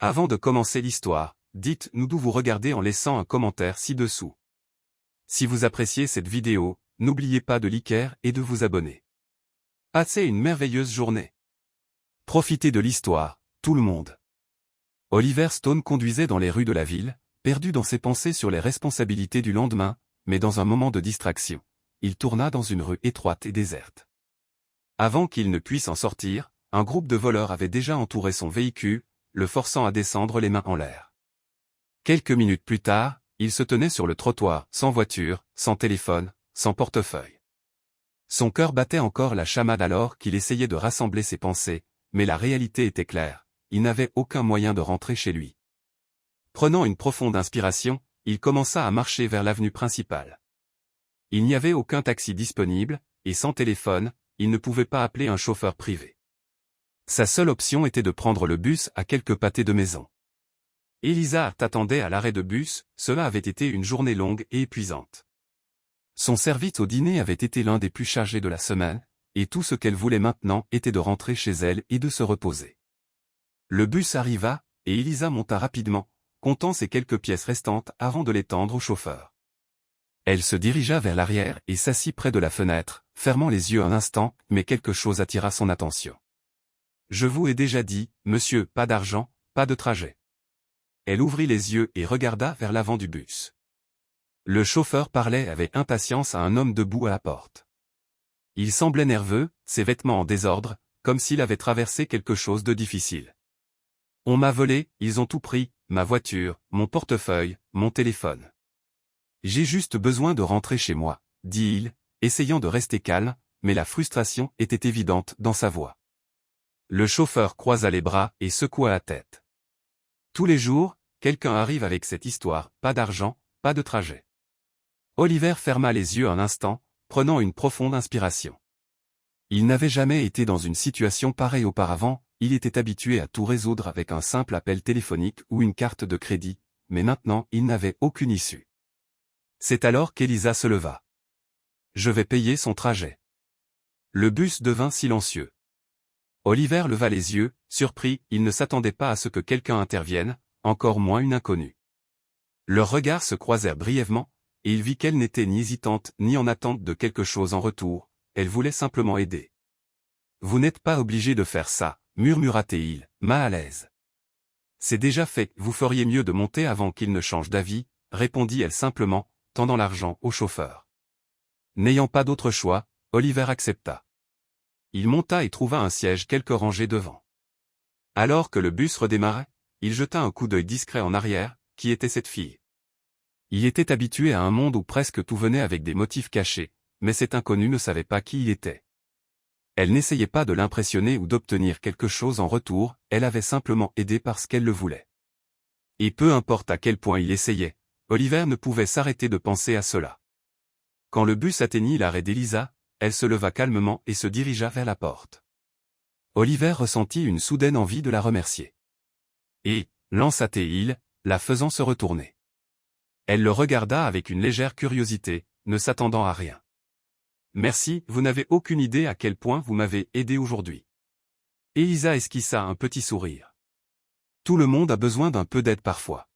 Avant de commencer l'histoire, dites-nous d'où vous regardez en laissant un commentaire ci-dessous. Si vous appréciez cette vidéo, n'oubliez pas de liker et de vous abonner. Passez une merveilleuse journée. Profitez de l'histoire, tout le monde. Oliver Stone conduisait dans les rues de la ville, perdu dans ses pensées sur les responsabilités du lendemain, mais dans un moment de distraction, il tourna dans une rue étroite et déserte. Avant qu'il ne puisse en sortir, un groupe de voleurs avait déjà entouré son véhicule, le forçant à descendre les mains en l'air. Quelques minutes plus tard, il se tenait sur le trottoir, sans voiture, sans téléphone, sans portefeuille. Son cœur battait encore la chamade alors qu'il essayait de rassembler ses pensées, mais la réalité était claire, il n'avait aucun moyen de rentrer chez lui. Prenant une profonde inspiration, il commença à marcher vers l'avenue principale. Il n'y avait aucun taxi disponible, et sans téléphone, il ne pouvait pas appeler un chauffeur privé. Sa seule option était de prendre le bus à quelques pâtés de maison. Elisa attendait à l'arrêt de bus, cela avait été une journée longue et épuisante. Son service au dîner avait été l'un des plus chargés de la semaine, et tout ce qu'elle voulait maintenant était de rentrer chez elle et de se reposer. Le bus arriva, et Elisa monta rapidement, comptant ses quelques pièces restantes avant de les tendre au chauffeur. Elle se dirigea vers l'arrière et s'assit près de la fenêtre, fermant les yeux un instant, mais quelque chose attira son attention. « Je vous ai déjà dit, monsieur, pas d'argent, pas de trajet. » Elle ouvrit les yeux et regarda vers l'avant du bus. Le chauffeur parlait avec impatience à un homme debout à la porte. Il semblait nerveux, ses vêtements en désordre, comme s'il avait traversé quelque chose de difficile. « On m'a volé, ils ont tout pris, ma voiture, mon portefeuille, mon téléphone. J'ai juste besoin de rentrer chez moi, » dit-il, essayant de rester calme, mais la frustration était évidente dans sa voix. Le chauffeur croisa les bras et secoua la tête. Tous les jours, quelqu'un arrive avec cette histoire, pas d'argent, pas de trajet. Oliver ferma les yeux un instant, prenant une profonde inspiration. Il n'avait jamais été dans une situation pareille auparavant, il était habitué à tout résoudre avec un simple appel téléphonique ou une carte de crédit, mais maintenant il n'avait aucune issue. C'est alors qu'Elisa se leva. « Je vais payer son trajet. » Le bus devint silencieux. Oliver leva les yeux, surpris, il ne s'attendait pas à ce que quelqu'un intervienne, encore moins une inconnue. Leurs regards se croisèrent brièvement, et il vit qu'elle n'était ni hésitante ni en attente de quelque chose en retour, elle voulait simplement aider. « Vous n'êtes pas obligé de faire ça, » murmura-t-il, mal à l'aise. « C'est déjà fait, vous feriez mieux de monter avant qu'il ne change d'avis, » répondit-elle simplement, tendant l'argent au chauffeur. N'ayant pas d'autre choix, Oliver accepta. Il monta et trouva un siège quelques rangées devant. Alors que le bus redémarrait, il jeta un coup d'œil discret en arrière, qui était cette fille. Il était habitué à un monde où presque tout venait avec des motifs cachés, mais cet inconnu ne savait pas qui il était. Elle n'essayait pas de l'impressionner ou d'obtenir quelque chose en retour, elle avait simplement aidé parce qu'elle le voulait. Et peu importe à quel point il essayait, Oliver ne pouvait s'arrêter de penser à cela. Quand le bus atteignit l'arrêt d'Elisa, elle se leva calmement et se dirigea vers la porte. Oliver ressentit une soudaine envie de la remercier. Et, lança-t-il, la faisant se retourner. Elle le regarda avec une légère curiosité, ne s'attendant à rien. « Merci, vous n'avez aucune idée à quel point vous m'avez aidé aujourd'hui. » Elisa esquissa un petit sourire. Tout le monde a besoin d'un peu d'aide parfois.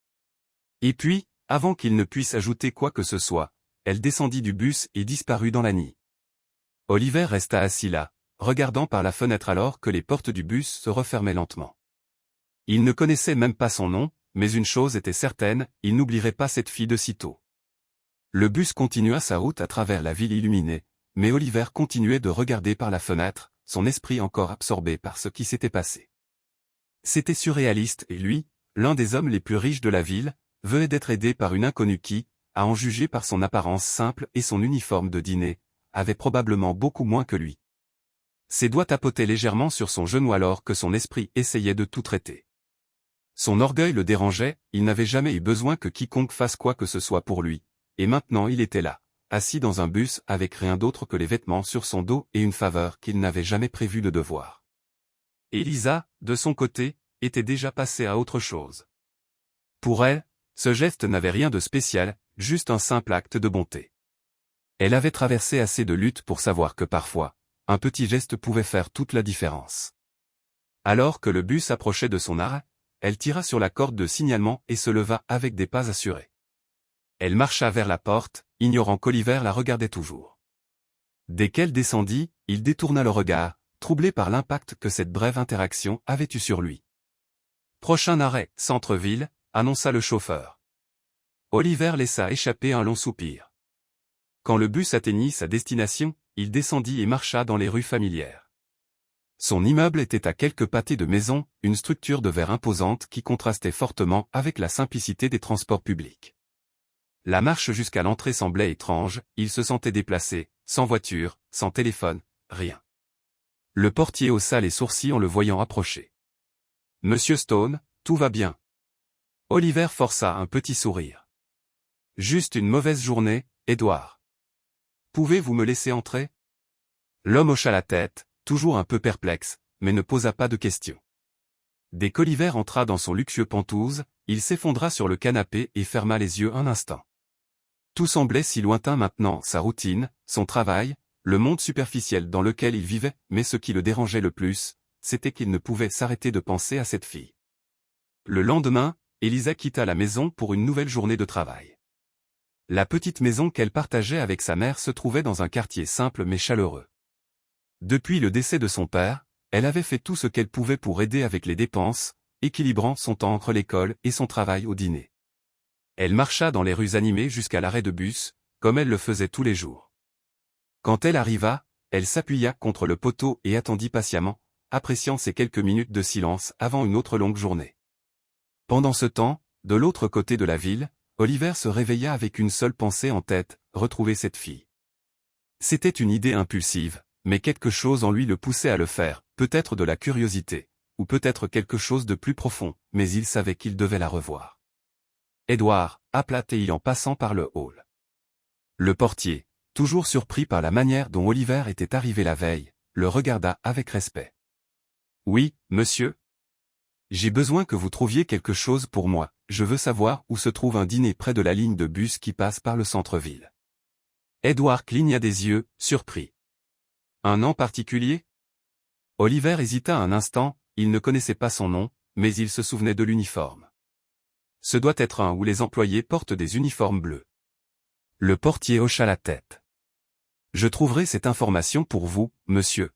Et puis, avant qu'il ne puisse ajouter quoi que ce soit, elle descendit du bus et disparut dans la nuit. Oliver resta assis là, regardant par la fenêtre alors que les portes du bus se refermaient lentement. Il ne connaissait même pas son nom, mais une chose était certaine, il n'oublierait pas cette fille de sitôt. Le bus continua sa route à travers la ville illuminée, mais Oliver continuait de regarder par la fenêtre, son esprit encore absorbé par ce qui s'était passé. C'était surréaliste et lui, l'un des hommes les plus riches de la ville, venait d'être aidé par une inconnue qui, à en juger par son apparence simple et son uniforme de dîner, avait probablement beaucoup moins que lui. Ses doigts tapotaient légèrement sur son genou alors que son esprit essayait de tout traiter. Son orgueil le dérangeait, il n'avait jamais eu besoin que quiconque fasse quoi que ce soit pour lui, et maintenant il était là, assis dans un bus avec rien d'autre que les vêtements sur son dos et une faveur qu'il n'avait jamais prévu de devoir. Elisa, de son côté, était déjà passée à autre chose. Pour elle, ce geste n'avait rien de spécial, juste un simple acte de bonté. Elle avait traversé assez de luttes pour savoir que parfois, un petit geste pouvait faire toute la différence. Alors que le bus approchait de son arrêt, elle tira sur la corde de signalement et se leva avec des pas assurés. Elle marcha vers la porte, ignorant qu'Oliver la regardait toujours. Dès qu'elle descendit, il détourna le regard, troublé par l'impact que cette brève interaction avait eu sur lui. Prochain arrêt, centre-ville, annonça le chauffeur. Oliver laissa échapper un long soupir. Quand le bus atteignit sa destination, il descendit et marcha dans les rues familières. Son immeuble était à quelques pâtés de maisons, une structure de verre imposante qui contrastait fortement avec la simplicité des transports publics. La marche jusqu'à l'entrée semblait étrange, il se sentait déplacé, sans voiture, sans téléphone, rien. Le portier haussa les sourcils en le voyant approcher. « Monsieur Stone, tout va bien. » Oliver força un petit sourire. « Juste une mauvaise journée, Edward. Pouvez-vous me laisser entrer ?» L'homme hocha la tête, toujours un peu perplexe, mais ne posa pas de questions. Dès qu'Oliver entra dans son luxueux Penthouse, il s'effondra sur le canapé et ferma les yeux un instant. Tout semblait si lointain maintenant, sa routine, son travail, le monde superficiel dans lequel il vivait, mais ce qui le dérangeait le plus, c'était qu'il ne pouvait s'arrêter de penser à cette fille. Le lendemain, Elisa quitta la maison pour une nouvelle journée de travail. La petite maison qu'elle partageait avec sa mère se trouvait dans un quartier simple mais chaleureux. Depuis le décès de son père, elle avait fait tout ce qu'elle pouvait pour aider avec les dépenses, équilibrant son temps entre l'école et son travail au dîner. Elle marcha dans les rues animées jusqu'à l'arrêt de bus, comme elle le faisait tous les jours. Quand elle arriva, elle s'appuya contre le poteau et attendit patiemment, appréciant ces quelques minutes de silence avant une autre longue journée. Pendant ce temps, de l'autre côté de la ville, Oliver se réveilla avec une seule pensée en tête, retrouver cette fille. C'était une idée impulsive, mais quelque chose en lui le poussait à le faire, peut-être de la curiosité, ou peut-être quelque chose de plus profond, mais il savait qu'il devait la revoir. Edward, appela-t-il en passant par le hall. Le portier, toujours surpris par la manière dont Oliver était arrivé la veille, le regarda avec respect. « Oui, monsieur. J'ai besoin que vous trouviez quelque chose pour moi, je veux savoir où se trouve un dîner près de la ligne de bus qui passe par le centre-ville. » Edward cligna des yeux, surpris. « Un nom particulier ?» Oliver hésita un instant, il ne connaissait pas son nom, mais il se souvenait de l'uniforme. Ce doit être un où les employés portent des uniformes bleus. Le portier hocha la tête. « Je trouverai cette information pour vous, monsieur. »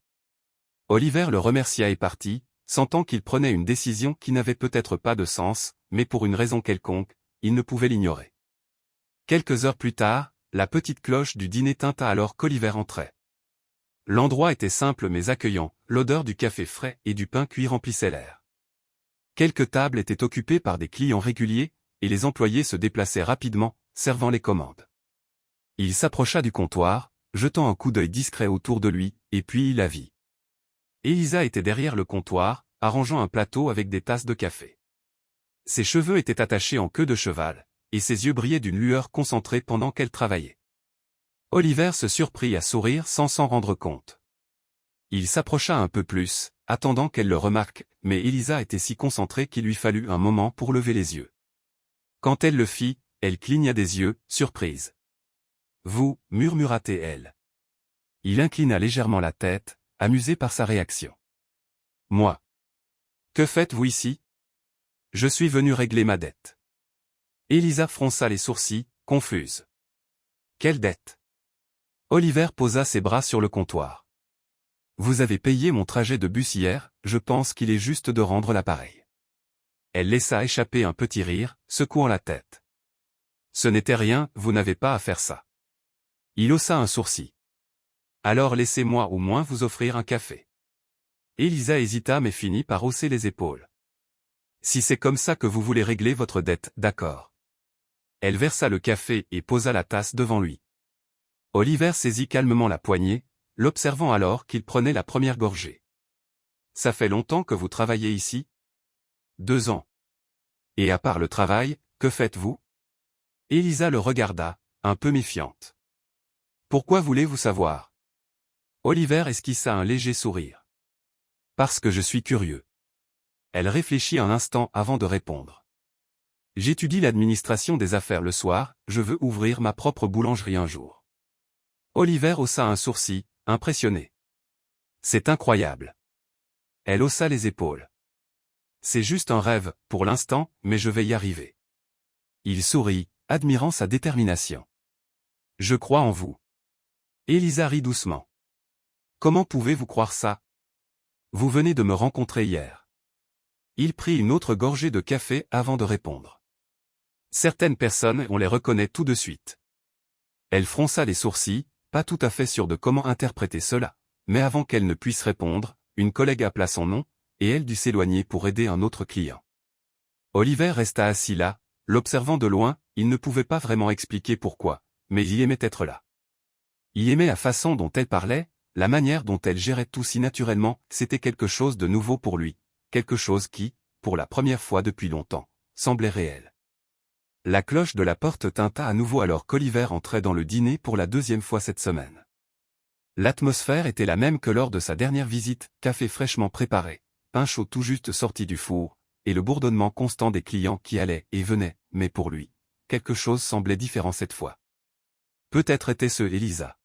Oliver le remercia et partit, sentant qu'il prenait une décision qui n'avait peut-être pas de sens, mais pour une raison quelconque, il ne pouvait l'ignorer. Quelques heures plus tard, la petite cloche du dîner tinta alors qu'Oliver entrait. L'endroit était simple mais accueillant, l'odeur du café frais et du pain cuit remplissait l'air. Quelques tables étaient occupées par des clients réguliers, et les employés se déplaçaient rapidement, servant les commandes. Il s'approcha du comptoir, jetant un coup d'œil discret autour de lui, et puis il la vit. Elisa était derrière le comptoir, arrangeant un plateau avec des tasses de café. Ses cheveux étaient attachés en queue de cheval, et ses yeux brillaient d'une lueur concentrée pendant qu'elle travaillait. Oliver se surprit à sourire sans s'en rendre compte. Il s'approcha un peu plus, attendant qu'elle le remarque, mais Elisa était si concentrée qu'il lui fallut un moment pour lever les yeux. Quand elle le fit, elle cligna des yeux, surprise. « Vous, » murmura-t-elle. Il inclina légèrement la tête, amusé par sa réaction. « Moi. Que faites-vous ici ? Je suis venu régler ma dette. » Elisa fronça les sourcils, confuse. « Quelle dette ? » Oliver posa ses bras sur le comptoir. « Vous avez payé mon trajet de bus hier, je pense qu'il est juste de rendre l'appareil. » Elle laissa échapper un petit rire, secouant la tête. « Ce n'était rien, vous n'avez pas à faire ça. » Il haussa un sourcil. « Alors laissez-moi au moins vous offrir un café. » Elisa hésita mais finit par hausser les épaules. « Si c'est comme ça que vous voulez régler votre dette, d'accord. » Elle versa le café et posa la tasse devant lui. Oliver saisit calmement la poignée, l'observant alors qu'il prenait la première gorgée. « Ça fait longtemps que vous travaillez ici ? » « 2 ans. »« Et à part le travail, que faites-vous » Elisa le regarda, un peu méfiante. « Pourquoi voulez-vous savoir » Oliver esquissa un léger sourire. « Parce que je suis curieux. » Elle réfléchit un instant avant de répondre. « J'étudie l'administration des affaires le soir, je veux ouvrir ma propre boulangerie un jour. » Oliver haussa un sourcil, impressionné. « C'est incroyable. » Elle haussa les épaules. C'est juste un rêve, pour l'instant, mais je vais y arriver. Il sourit, admirant sa détermination. Je crois en vous. Elisa rit doucement. Comment pouvez-vous croire ça? Vous venez de me rencontrer hier. Il prit une autre gorgée de café avant de répondre. Certaines personnes, on les reconnaît tout de suite. Elle fronça les sourcils, pas tout à fait sûre de comment interpréter cela, mais avant qu'elle ne puisse répondre, une collègue appela son nom, et elle dut s'éloigner pour aider un autre client. Oliver resta assis là, l'observant de loin, il ne pouvait pas vraiment expliquer pourquoi, mais il aimait être là. Il aimait la façon dont elle parlait, la manière dont elle gérait tout si naturellement, c'était quelque chose de nouveau pour lui, quelque chose qui, pour la première fois depuis longtemps, semblait réel. La cloche de la porte tinta à nouveau alors qu'Oliver entrait dans le dîner pour la deuxième fois cette semaine. L'atmosphère était la même que lors de sa dernière visite, café fraîchement préparé, pain chaud tout juste sorti du four, et le bourdonnement constant des clients qui allaient et venaient, mais pour lui, quelque chose semblait différent cette fois. Peut-être était-ce Elisa.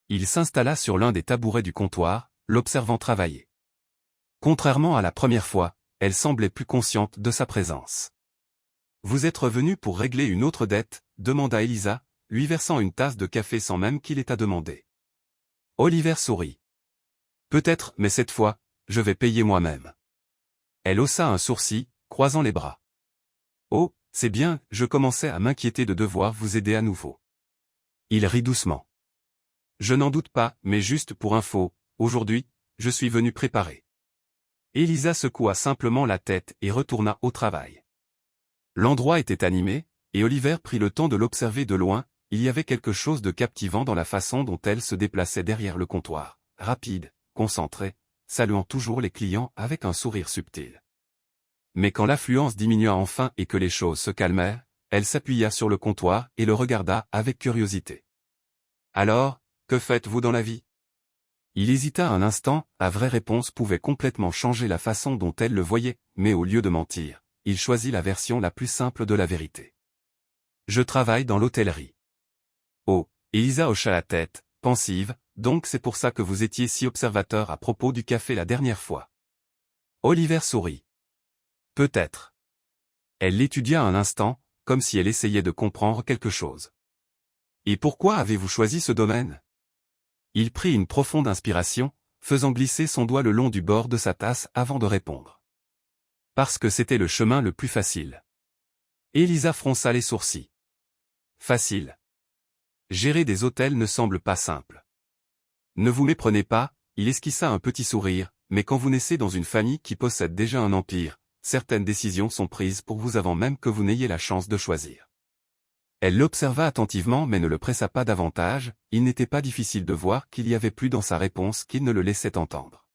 Il s'installa sur l'un des tabourets du comptoir, l'observant travailler. Contrairement à la première fois, elle semblait plus consciente de sa présence. « Vous êtes revenu pour régler une autre dette ?» demanda Elisa, lui versant une tasse de café sans même qu'il ait à demander. Oliver sourit. « Peut-être, mais cette fois, je vais payer moi-même. » Elle haussa un sourcil, croisant les bras. « Oh, c'est bien, je commençais à m'inquiéter de devoir vous aider à nouveau. » Il rit doucement. « Je n'en doute pas, mais juste pour info, aujourd'hui, je suis venu préparer. » Elisa secoua simplement la tête et retourna au travail. L'endroit était animé, et Oliver prit le temps de l'observer de loin, il y avait quelque chose de captivant dans la façon dont elle se déplaçait derrière le comptoir, rapide, concentrée, saluant toujours les clients avec un sourire subtil. Mais quand l'affluence diminua enfin et que les choses se calmèrent, elle s'appuya sur le comptoir et le regarda avec curiosité. « Alors, que faites-vous dans la vie ?» Il hésita un instant, la vraie réponse pouvait complètement changer la façon dont elle le voyait, mais au lieu de mentir, il choisit la version la plus simple de la vérité. « Je travaille dans l'hôtellerie. » Oh, Elisa hocha la tête, pensive, donc c'est pour ça que vous étiez si observateur à propos du café la dernière fois. Oliver sourit. Peut-être. Elle l'étudia un instant, comme si elle essayait de comprendre quelque chose. Et pourquoi avez-vous choisi ce domaine? Il prit une profonde inspiration, faisant glisser son doigt le long du bord de sa tasse avant de répondre. Parce que c'était le chemin le plus facile. Elisa fronça les sourcils. Facile. Gérer des hôtels ne semble pas simple. Ne vous méprenez pas, il esquissa un petit sourire, mais quand vous naissez dans une famille qui possède déjà un empire, certaines décisions sont prises pour vous avant même que vous n'ayez la chance de choisir. Elle l'observa attentivement mais ne le pressa pas davantage, il n'était pas difficile de voir qu'il y avait plus dans sa réponse qu'il ne le laissait entendre.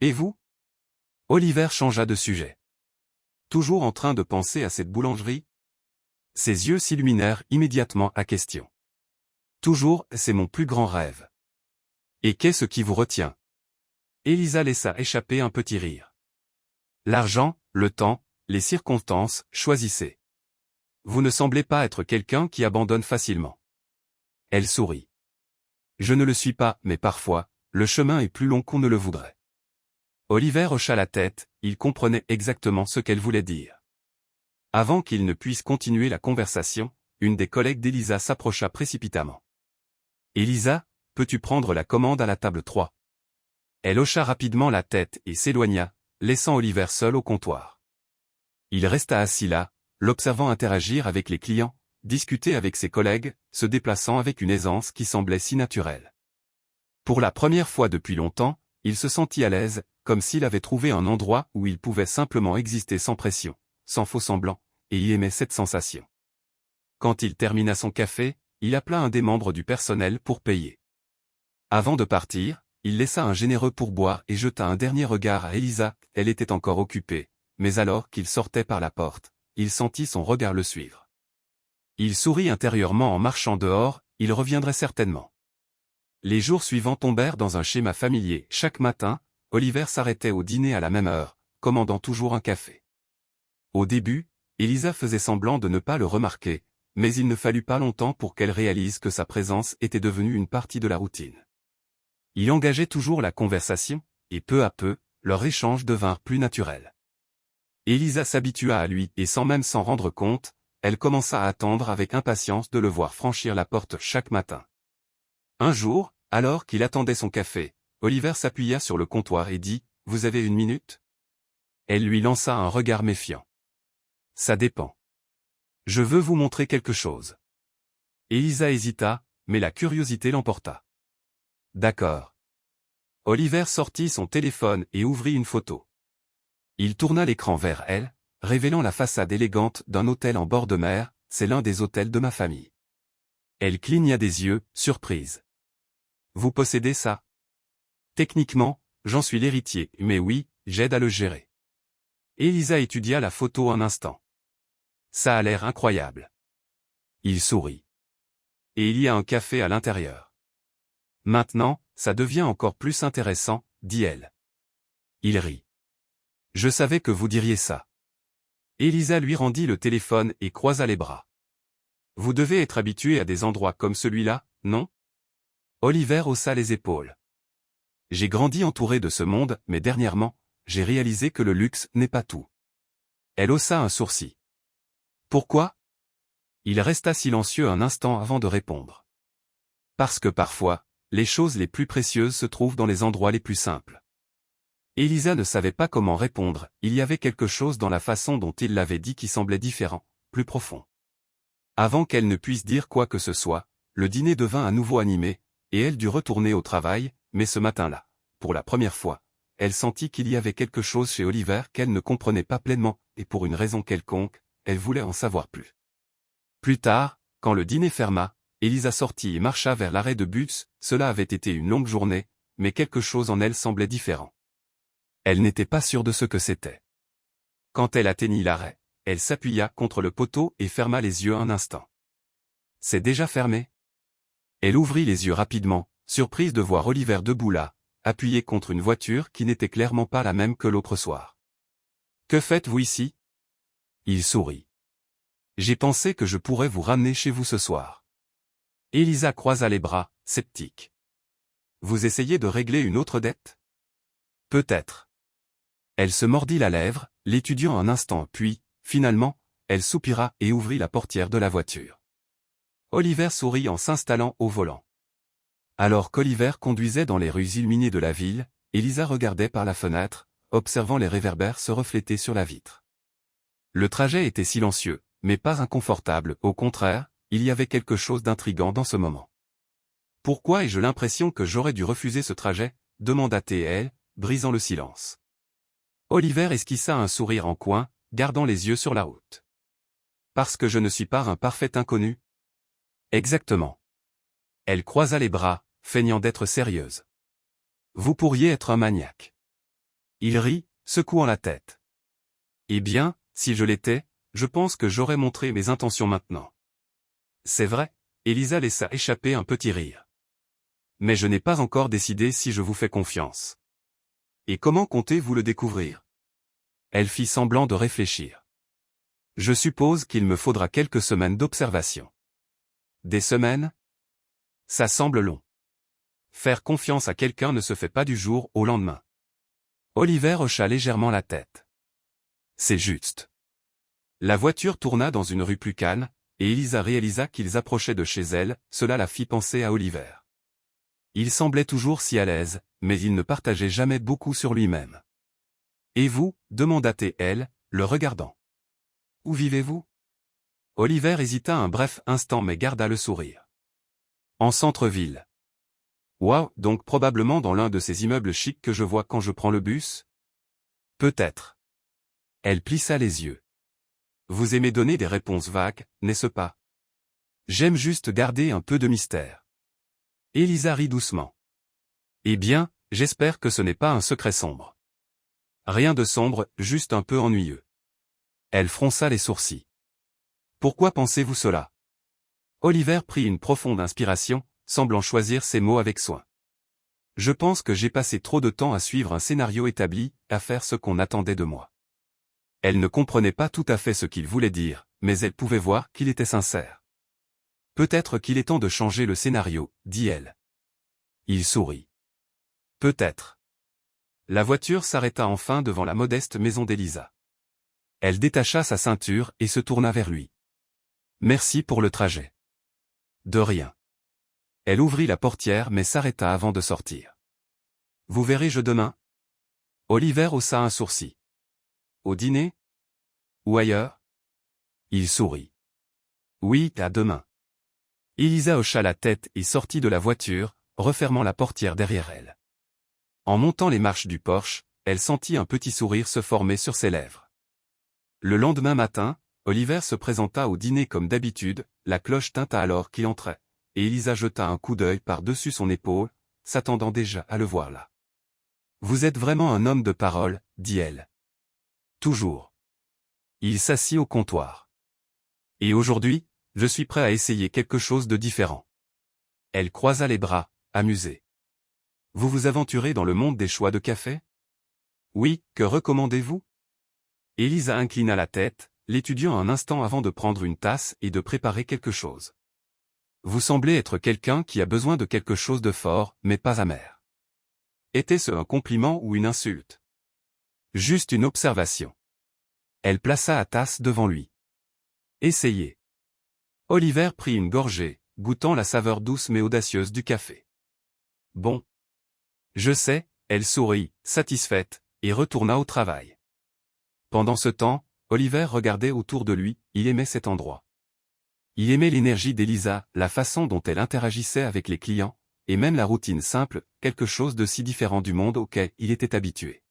Et vous? Oliver changea de sujet. Toujours en train de penser à cette boulangerie? Ses yeux s'illuminèrent immédiatement à question. Toujours, c'est mon plus grand rêve. Et qu'est-ce qui vous retient? Elisa laissa échapper un petit rire. L'argent, le temps, les circonstances, choisissez. Vous ne semblez pas être quelqu'un qui abandonne facilement. Elle sourit. Je ne le suis pas, mais parfois, le chemin est plus long qu'on ne le voudrait. Oliver hocha la tête, il comprenait exactement ce qu'elle voulait dire. Avant qu'il ne puisse continuer la conversation, une des collègues d'Elisa s'approcha précipitamment. Elisa, peux-tu prendre la commande à la table 3? Elle hocha rapidement la tête et s'éloigna, laissant Oliver seul au comptoir. Il resta assis là, l'observant interagir avec les clients, discuter avec ses collègues, se déplaçant avec une aisance qui semblait si naturelle. Pour la première fois depuis longtemps, il se sentit à l'aise, comme s'il avait trouvé un endroit où il pouvait simplement exister sans pression, sans faux semblant, et il aimait cette sensation. Quand il termina son café, il appela un des membres du personnel pour payer. Avant de partir, il laissa un généreux pourboire et jeta un dernier regard à Elisa, elle était encore occupée, mais alors qu'il sortait par la porte, il sentit son regard le suivre. Il sourit intérieurement en marchant dehors, il reviendrait certainement. Les jours suivants tombèrent dans un schéma familier. Chaque matin, Oliver s'arrêtait au dîner à la même heure, commandant toujours un café. Au début, Elisa faisait semblant de ne pas le remarquer, mais il ne fallut pas longtemps pour qu'elle réalise que sa présence était devenue une partie de la routine. Il engageait toujours la conversation, et peu à peu, leurs échanges devinrent plus naturels. Elisa s'habitua à lui et sans même s'en rendre compte, elle commença à attendre avec impatience de le voir franchir la porte chaque matin. Un jour, alors qu'il attendait son café, Oliver s'appuya sur le comptoir et dit « Vous avez une minute ?» Elle lui lança un regard méfiant. « Ça dépend. Je veux vous montrer quelque chose. » Elisa hésita, mais la curiosité l'emporta. « D'accord. » Oliver sortit son téléphone et ouvrit une photo. Il tourna l'écran vers elle, révélant la façade élégante d'un hôtel en bord de mer. « C'est l'un des hôtels de ma famille. » Elle cligna des yeux, surprise. « Vous possédez ça? » « Techniquement, j'en suis l'héritier, mais oui, j'aide à le gérer. » Elisa étudia la photo un instant. « Ça a l'air incroyable. » Il sourit. « Et il y a un café à l'intérieur. »« Maintenant, ça devient encore plus intéressant, » dit-elle. Il rit. « Je savais que vous diriez ça. » Elisa lui rendit le téléphone et croisa les bras. « Vous devez être habitué à des endroits comme celui-là, non? » Oliver haussa les épaules. « J'ai grandi entouré de ce monde, mais dernièrement, j'ai réalisé que le luxe n'est pas tout. » Elle haussa un sourcil. « Pourquoi? » Il resta silencieux un instant avant de répondre. « Parce que parfois, les choses les plus précieuses se trouvent dans les endroits les plus simples. » Elisa ne savait pas comment répondre, il y avait quelque chose dans la façon dont il l'avait dit qui semblait différent, plus profond. Avant qu'elle ne puisse dire quoi que ce soit, le dîner devint à nouveau animé, et elle dut retourner au travail, mais ce matin-là, pour la première fois, elle sentit qu'il y avait quelque chose chez Oliver qu'elle ne comprenait pas pleinement, et pour une raison quelconque, elle voulait en savoir plus. Plus tard, quand le dîner ferma, Elisa sortit et marcha vers l'arrêt de bus. Cela avait été une longue journée, mais quelque chose en elle semblait différent. Elle n'était pas sûre de ce que c'était. Quand elle atteignit l'arrêt, elle s'appuya contre le poteau et ferma les yeux un instant. « C'est déjà fermé ?» Elle ouvrit les yeux rapidement, surprise de voir Oliver debout là, appuyé contre une voiture qui n'était clairement pas la même que l'autre soir. « Que faites-vous ici ?» Il sourit. « J'ai pensé que je pourrais vous ramener chez vous ce soir. » Elisa croisa les bras, sceptique. « Vous essayez de régler une autre dette ? » « Peut-être. » Elle se mordit la lèvre, l'étudiant un instant puis, finalement, elle soupira et ouvrit la portière de la voiture. Oliver sourit en s'installant au volant. Alors qu'Oliver conduisait dans les rues illuminées de la ville, Elisa regardait par la fenêtre, observant les réverbères se refléter sur la vitre. Le trajet était silencieux, mais pas inconfortable, au contraire, il y avait quelque chose d'intrigant dans ce moment. « Pourquoi ai-je l'impression que j'aurais dû refuser ce trajet ?» demanda-t-elle, brisant le silence. Oliver esquissa un sourire en coin, gardant les yeux sur la route. « Parce que je ne suis pas un parfait inconnu ? » Exactement. Elle croisa les bras, feignant d'être sérieuse. « Vous pourriez être un maniaque. » Il rit, secouant la tête. « Eh bien, si je l'étais, je pense que j'aurais montré mes intentions maintenant. » C'est vrai, Elisa laissa échapper un petit rire. « Mais je n'ai pas encore décidé si je vous fais confiance. » Et comment comptez-vous le découvrir? Elle fit semblant de réfléchir. « Je suppose qu'il me faudra quelques semaines d'observation. » Des semaines? Ça semble long. Faire confiance à quelqu'un ne se fait pas du jour au lendemain. Oliver hocha légèrement la tête. C'est juste. La voiture tourna dans une rue plus calme, et Elisa réalisa qu'ils approchaient de chez elle, cela la fit penser à Oliver. Il semblait toujours si à l'aise, mais il ne partageait jamais beaucoup sur lui-même. « Et vous ?» demanda-t-elle, le regardant. « Où vivez-vous » Oliver hésita un bref instant mais garda le sourire. « En centre-ville. »« Waouh, donc probablement dans l'un de ces immeubles chics que je vois quand je prends le bus ?»« Peut-être. » Elle plissa les yeux. « Vous aimez donner des réponses vagues, n'est-ce pas ? » J'aime juste garder un peu de mystère. Elisa rit doucement. « Eh bien, j'espère que ce n'est pas un secret sombre. » Rien de sombre, juste un peu ennuyeux. Elle fronça les sourcils. « Pourquoi pensez-vous cela ?» Oliver prit une profonde inspiration, semblant choisir ses mots avec soin. « Je pense que j'ai passé trop de temps à suivre un scénario établi, à faire ce qu'on attendait de moi. » Elle ne comprenait pas tout à fait ce qu'il voulait dire, mais elle pouvait voir qu'il était sincère. « Peut-être qu'il est temps de changer le scénario, » dit-elle. Il sourit. « Peut-être. » La voiture s'arrêta enfin devant la modeste maison d'Elisa. Elle détacha sa ceinture et se tourna vers lui. Merci pour le trajet. De rien. Elle ouvrit la portière mais s'arrêta avant de sortir. Vous verrez-je demain? Oliver haussa un sourcil. Au dîner? Ou ailleurs? Il sourit. Oui, à demain. Elisa hocha la tête et sortit de la voiture, refermant la portière derrière elle. En montant les marches du Porsche, elle sentit un petit sourire se former sur ses lèvres. Le lendemain matin, Oliver se présenta au dîner comme d'habitude, la cloche tinta alors qu'il entrait, et Elisa jeta un coup d'œil par-dessus son épaule, s'attendant déjà à le voir là. Vous êtes vraiment un homme de parole, dit-elle. Toujours. Il s'assit au comptoir. Et aujourd'hui, je suis prêt à essayer quelque chose de différent. Elle croisa les bras, amusée. Vous vous aventurez dans le monde des choix de café? Oui, que recommandez-vous? Elisa inclina la tête, l'étudiant un instant avant de prendre une tasse et de préparer quelque chose. Vous semblez être quelqu'un qui a besoin de quelque chose de fort, mais pas amer. Était-ce un compliment ou une insulte? Juste une observation. Elle plaça la tasse devant lui. Essayez. Oliver prit une gorgée, goûtant la saveur douce mais audacieuse du café. Bon. Je sais, elle sourit, satisfaite, et retourna au travail. Pendant ce temps, Oliver regardait autour de lui, il aimait cet endroit. Il aimait l'énergie d'Elisa, la façon dont elle interagissait avec les clients, et même la routine simple, quelque chose de si différent du monde auquel il était habitué.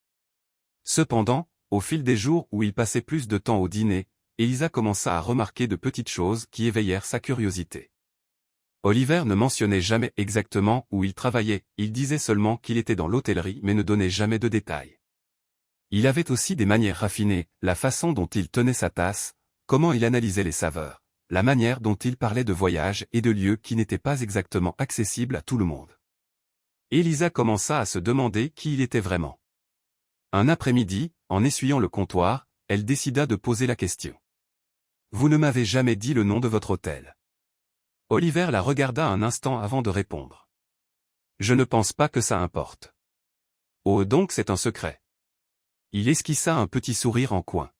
Cependant, au fil des jours où il passait plus de temps au dîner, Elisa commença à remarquer de petites choses qui éveillèrent sa curiosité. Oliver ne mentionnait jamais exactement où il travaillait, il disait seulement qu'il était dans l'hôtellerie mais ne donnait jamais de détails. Il avait aussi des manières raffinées, la façon dont il tenait sa tasse, comment il analysait les saveurs, la manière dont il parlait de voyages et de lieux qui n'étaient pas exactement accessibles à tout le monde. Elisa commença à se demander qui il était vraiment. Un après-midi, en essuyant le comptoir, elle décida de poser la question. Vous ne m'avez jamais dit le nom de votre hôtel. Oliver la regarda un instant avant de répondre. Je ne pense pas que ça importe. Oh donc c'est un secret. Il esquissa un petit sourire en coin.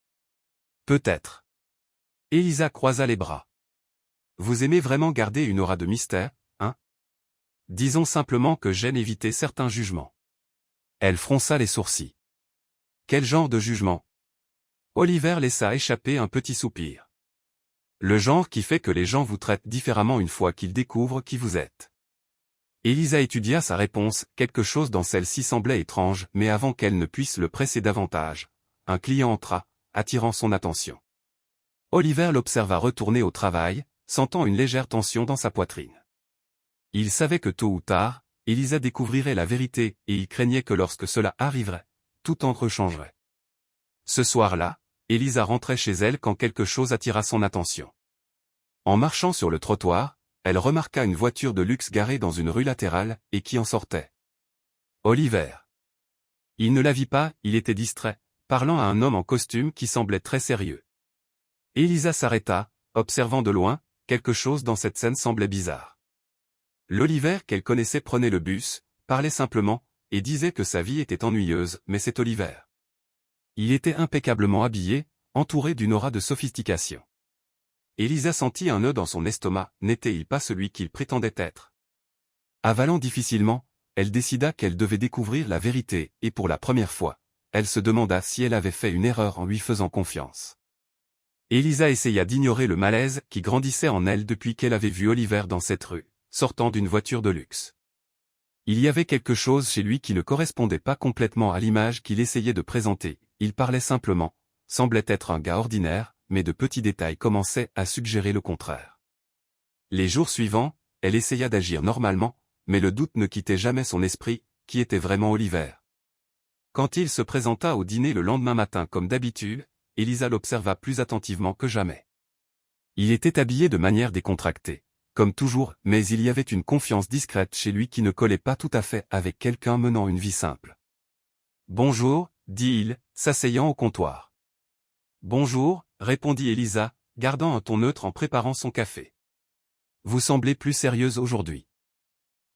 Peut-être. Elisa croisa les bras. Vous aimez vraiment garder une aura de mystère, hein? Disons simplement que j'aime éviter certains jugements. Elle fronça les sourcils. Quel genre de jugement? Oliver laissa échapper un petit soupir. Le genre qui fait que les gens vous traitent différemment une fois qu'ils découvrent qui vous êtes. Elisa étudia sa réponse, quelque chose dans celle-ci semblait étrange, mais avant qu'elle ne puisse le presser davantage, un client entra, attirant son attention. Oliver l'observa retourner au travail, sentant une légère tension dans sa poitrine. Il savait que tôt ou tard, Elisa découvrirait la vérité, et il craignait que lorsque cela arriverait, tout entre changerait. Ce soir-là, Elisa rentrait chez elle quand quelque chose attira son attention. En marchant sur le trottoir, elle remarqua une voiture de luxe garée dans une rue latérale, et qui en sortait. Oliver. Il ne la vit pas, il était distrait, parlant à un homme en costume qui semblait très sérieux. Elisa s'arrêta, observant de loin, quelque chose dans cette scène semblait bizarre. L'Oliver qu'elle connaissait prenait le bus, parlait simplement, et disait que sa vie était ennuyeuse, mais c'est Oliver. Il était impeccablement habillé, entouré d'une aura de sophistication. Elisa sentit un nœud dans son estomac, n'était-il pas celui qu'il prétendait être? Avalant difficilement, elle décida qu'elle devait découvrir la vérité, et pour la première fois, elle se demanda si elle avait fait une erreur en lui faisant confiance. Elisa essaya d'ignorer le malaise qui grandissait en elle depuis qu'elle avait vu Oliver dans cette rue, sortant d'une voiture de luxe. Il y avait quelque chose chez lui qui ne correspondait pas complètement à l'image qu'il essayait de présenter, il parlait simplement, semblait être un gars ordinaire, mais de petits détails commençaient à suggérer le contraire. Les jours suivants, elle essaya d'agir normalement, mais le doute ne quittait jamais son esprit, qui était vraiment Oliver. Quand il se présenta au dîner le lendemain matin comme d'habitude, Elisa l'observa plus attentivement que jamais. Il était habillé de manière décontractée, comme toujours, mais il y avait une confiance discrète chez lui qui ne collait pas tout à fait avec quelqu'un menant une vie simple. « Bonjour », dit-il, s'asseyant au comptoir. « Bonjour », répondit Elisa, gardant un ton neutre en préparant son café. « Vous semblez plus sérieuse aujourd'hui. »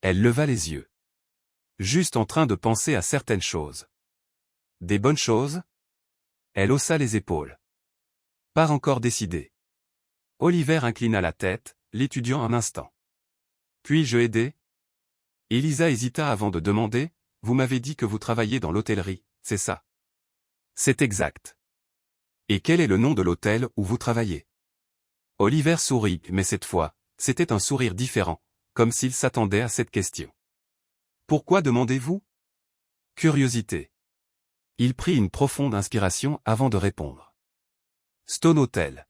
Elle leva les yeux. Juste en train de penser à certaines choses. Des bonnes choses? Elle haussa les épaules. Pas encore décidé. Oliver inclina la tête, l'étudiant un instant. Puis-je aider? Elisa hésita avant de demander, vous m'avez dit que vous travaillez dans l'hôtellerie, c'est ça? C'est exact. Et quel est le nom de l'hôtel où vous travaillez? Oliver sourit, mais cette fois, c'était un sourire différent, comme s'il s'attendait à cette question. Pourquoi demandez-vous? Curiosité. Il prit une profonde inspiration avant de répondre. Stone Hotel.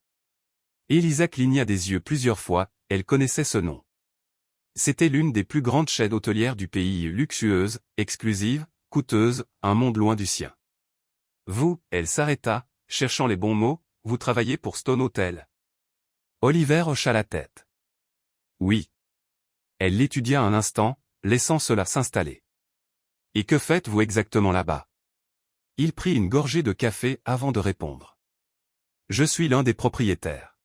Elisa cligna des yeux plusieurs fois, elle connaissait ce nom. C'était l'une des plus grandes chaînes hôtelières du pays, luxueuse, exclusive, coûteuse, un monde loin du sien. Vous, elle s'arrêta, cherchant les bons mots, vous travaillez pour Stone Hotel. Oliver hocha la tête. Oui. Elle l'étudia un instant, laissant cela s'installer. Et que faites-vous exactement là-bas? Il prit une gorgée de café avant de répondre. Je suis l'un des propriétaires.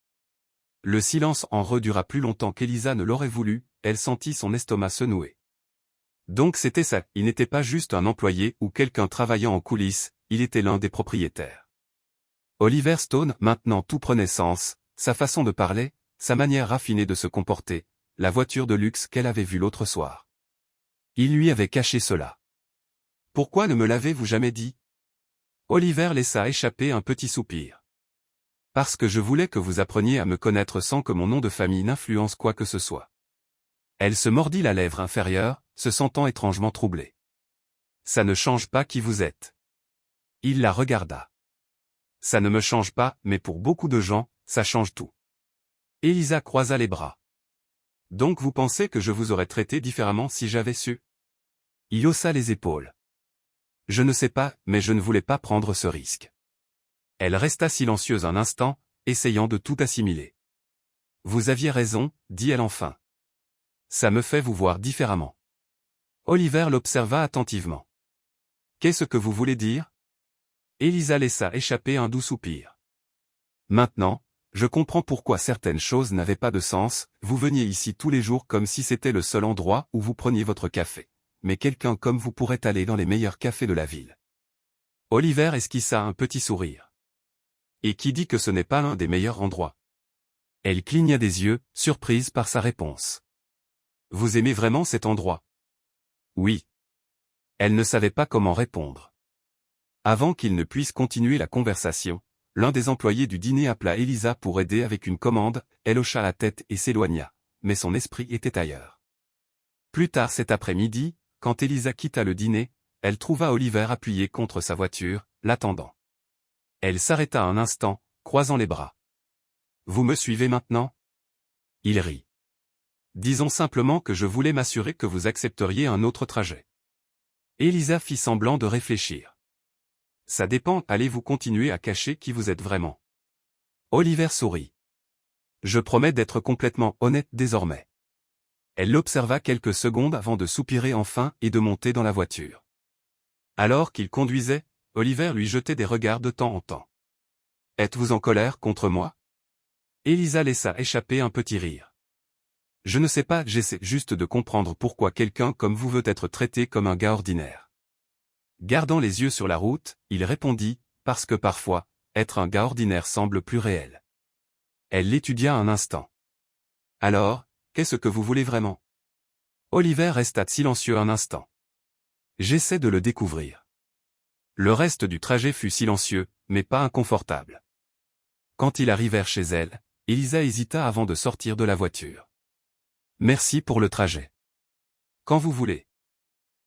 Le silence en redura plus longtemps qu'Elisa ne l'aurait voulu, elle sentit son estomac se nouer. Donc c'était ça, il n'était pas juste un employé ou quelqu'un travaillant en coulisses, il était l'un des propriétaires. Oliver Stone, maintenant tout prenait sens, sa façon de parler, sa manière raffinée de se comporter, la voiture de luxe qu'elle avait vue l'autre soir. Il lui avait caché cela. Pourquoi ne me l'avez-vous jamais dit? Oliver laissa échapper un petit soupir. Parce que je voulais que vous appreniez à me connaître sans que mon nom de famille n'influence quoi que ce soit. Elle se mordit la lèvre inférieure, se sentant étrangement troublée. Ça ne change pas qui vous êtes. Il la regarda. Ça ne me change pas, mais pour beaucoup de gens, ça change tout. Elisa croisa les bras. Donc vous pensez que je vous aurais traité différemment si j'avais su? Il haussa les épaules. Je ne sais pas, mais je ne voulais pas prendre ce risque. Elle resta silencieuse un instant, essayant de tout assimiler. Vous aviez raison, dit-elle enfin. Ça me fait vous voir différemment. Oliver l'observa attentivement. Qu'est-ce que vous voulez dire? Elisa laissa échapper un doux soupir. Maintenant, je comprends pourquoi certaines choses n'avaient pas de sens, vous veniez ici tous les jours comme si c'était le seul endroit où vous preniez votre café. Mais quelqu'un comme vous pourrait aller dans les meilleurs cafés de la ville. Oliver esquissa un petit sourire. Et qui dit que ce n'est pas l'un des meilleurs endroits? Elle cligna des yeux, surprise par sa réponse. Vous aimez vraiment cet endroit? Oui. Elle ne savait pas comment répondre. Avant qu'il ne puisse continuer la conversation, l'un des employés du dîner appela Elisa pour aider avec une commande, elle hocha la tête et s'éloigna, mais son esprit était ailleurs. Plus tard cet après-midi, quand Elisa quitta le dîner, elle trouva Oliver appuyé contre sa voiture, l'attendant. Elle s'arrêta un instant, croisant les bras. Vous me suivez maintenant? Il rit. Disons simplement que je voulais m'assurer que vous accepteriez un autre trajet. Elisa fit semblant de réfléchir. Ça dépend, allez-vous continuer à cacher qui vous êtes vraiment? Oliver sourit. Je promets d'être complètement honnête désormais. Elle l'observa quelques secondes avant de soupirer enfin et de monter dans la voiture. Alors qu'il conduisait, Oliver lui jetait des regards de temps en temps. Êtes-vous en colère contre moi? Elisa laissa échapper un petit rire. Je ne sais pas, j'essaie juste de comprendre pourquoi quelqu'un comme vous veut être traité comme un gars ordinaire. Gardant les yeux sur la route, il répondit, parce que parfois, être un gars ordinaire semble plus réel. Elle l'étudia un instant. Alors, qu'est-ce que vous voulez vraiment? Oliver resta silencieux un instant. J'essaie de le découvrir. Le reste du trajet fut silencieux, mais pas inconfortable. Quand ils arrivèrent chez elle, Elisa hésita avant de sortir de la voiture. Merci pour le trajet. Quand vous voulez.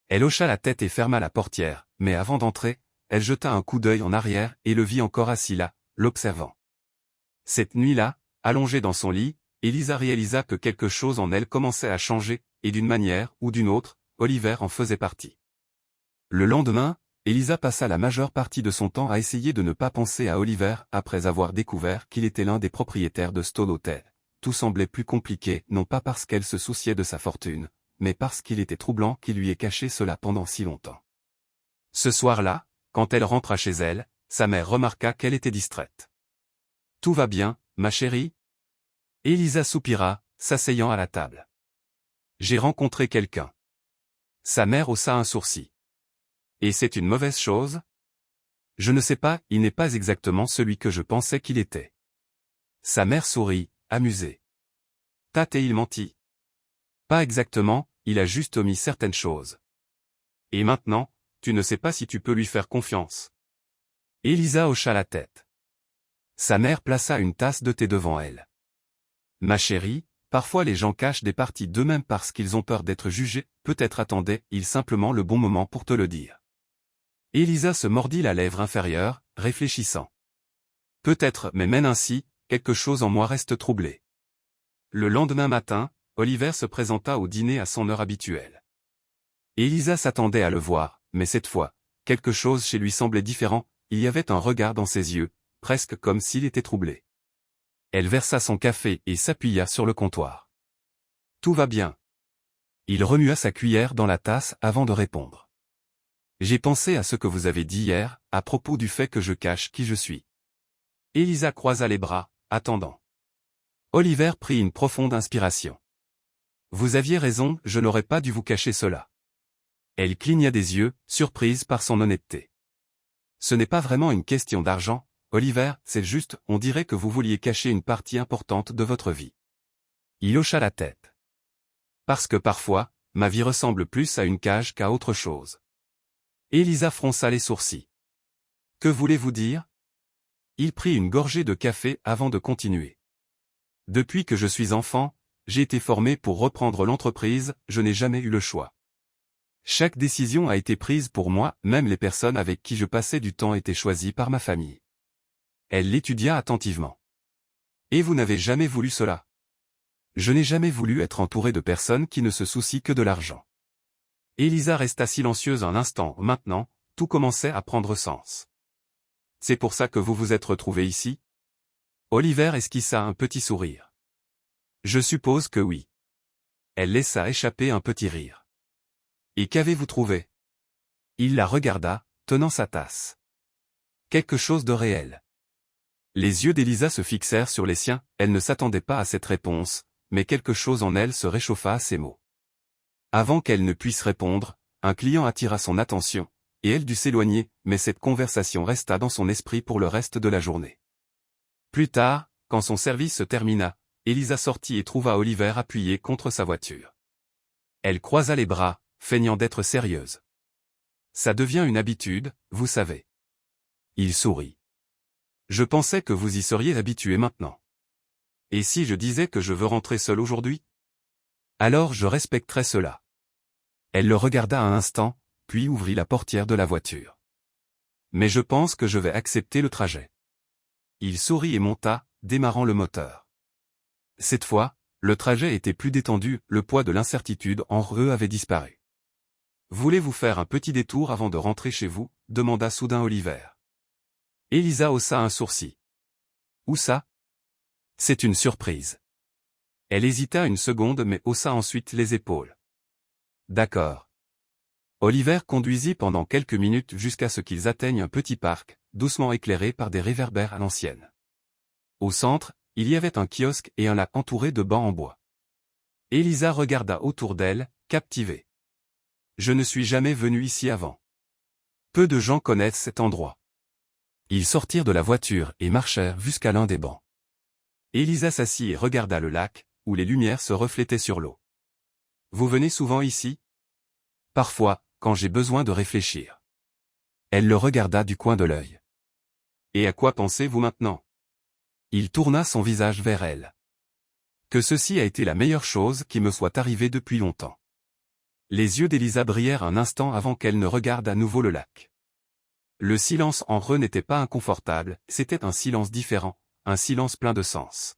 Elle hocha la tête et ferma la portière, mais avant d'entrer, elle jeta un coup d'œil en arrière et le vit encore assis là, l'observant. Cette nuit-là, allongée dans son lit, Elisa réalisa que quelque chose en elle commençait à changer, et d'une manière ou d'une autre, Oliver en faisait partie. Le lendemain, Elisa passa la majeure partie de son temps à essayer de ne pas penser à Oliver après avoir découvert qu'il était l'un des propriétaires de Stone Hotel. Tout semblait plus compliqué, non pas parce qu'elle se souciait de sa fortune, mais parce qu'il était troublant qu'il lui ait caché cela pendant si longtemps. Ce soir-là, quand elle rentra chez elle, sa mère remarqua qu'elle était distraite. « Tout va bien, ma chérie ?» Elisa soupira, s'asseyant à la table. « J'ai rencontré quelqu'un. » Sa mère haussa un sourcil. « Et c'est une mauvaise chose ? » Je ne sais pas, il n'est pas exactement celui que je pensais qu'il était. Sa mère sourit, amusée. T'a-t-il menti? Pas exactement, il a juste omis certaines choses. Et maintenant, tu ne sais pas si tu peux lui faire confiance. Elisa hocha la tête. Sa mère plaça une tasse de thé devant elle. Ma chérie, parfois les gens cachent des parties d'eux-mêmes parce qu'ils ont peur d'être jugés, peut-être attendait-il simplement le bon moment pour te le dire. Elisa se mordit la lèvre inférieure, réfléchissant. Peut-être, mais même ainsi, quelque chose en moi reste troublé. Le lendemain matin, Oliver se présenta au dîner à son heure habituelle. Elisa s'attendait à le voir, mais cette fois, quelque chose chez lui semblait différent, il y avait un regard dans ses yeux, presque comme s'il était troublé. Elle versa son café et s'appuya sur le comptoir. Tout va bien. Il remua sa cuillère dans la tasse avant de répondre. J'ai pensé à ce que vous avez dit hier, à propos du fait que je cache qui je suis. Elisa croisa les bras, attendant. Oliver prit une profonde inspiration. Vous aviez raison, je n'aurais pas dû vous cacher cela. Elle cligna des yeux, surprise par son honnêteté. Ce n'est pas vraiment une question d'argent, Oliver, c'est juste, on dirait que vous vouliez cacher une partie importante de votre vie. Il hocha la tête. Parce que parfois, ma vie ressemble plus à une cage qu'à autre chose. Elisa fronça les sourcils. Que voulez-vous dire? Il prit une gorgée de café avant de continuer. Depuis que je suis enfant, j'ai été formé pour reprendre l'entreprise, je n'ai jamais eu le choix. Chaque décision a été prise pour moi, même les personnes avec qui je passais du temps étaient choisies par ma famille. Elle l'étudia attentivement. Et vous n'avez jamais voulu cela? Je n'ai jamais voulu être entouré de personnes qui ne se soucient que de l'argent. Elisa resta silencieuse un instant. Maintenant, tout commençait à prendre sens. C'est pour ça que vous vous êtes retrouvé ici? Oliver esquissa un petit sourire. Je suppose que oui. Elle laissa échapper un petit rire. Et qu'avez-vous trouvé? Il la regarda, tenant sa tasse. Quelque chose de réel. Les yeux d'Elisa se fixèrent sur les siens, elle ne s'attendait pas à cette réponse, mais quelque chose en elle se réchauffa à ces mots. Avant qu'elle ne puisse répondre, un client attira son attention, et elle dut s'éloigner, mais cette conversation resta dans son esprit pour le reste de la journée. Plus tard, quand son service se termina, Elisa sortit et trouva Oliver appuyé contre sa voiture. Elle croisa les bras, feignant d'être sérieuse. Ça devient une habitude, vous savez. Il sourit. Je pensais que vous y seriez habitué maintenant. Et si je disais que je veux rentrer seul aujourd'hui? Alors je respecterais cela. Elle le regarda un instant, puis ouvrit la portière de la voiture. Mais je pense que je vais accepter le trajet. Il sourit et monta, démarrant le moteur. Cette fois, le trajet était plus détendu, le poids de l'incertitude en eux avait disparu. Voulez-vous faire un petit détour avant de rentrer chez vous? Demanda soudain Oliver. Elisa haussa un sourcil. Où ça? C'est une surprise. Elle hésita une seconde mais haussa ensuite les épaules. D'accord. Oliver conduisit pendant quelques minutes jusqu'à ce qu'ils atteignent un petit parc, doucement éclairé par des réverbères à l'ancienne. Au centre, il y avait un kiosque et un lac entouré de bancs en bois. Elisa regarda autour d'elle, captivée. Je ne suis jamais venu ici avant. Peu de gens connaissent cet endroit. Ils sortirent de la voiture et marchèrent jusqu'à l'un des bancs. Elisa s'assit et regarda le lac, où les lumières se reflétaient sur l'eau. Vous venez souvent ici? Parfois, quand j'ai besoin de réfléchir. Elle le regarda du coin de l'œil. Et à quoi pensez-vous maintenant? Il tourna son visage vers elle. Que ceci a été la meilleure chose qui me soit arrivée depuis longtemps. Les yeux d'Elisa brillèrent un instant avant qu'elle ne regarde à nouveau le lac. Le silence en eux n'était pas inconfortable, c'était un silence différent, un silence plein de sens.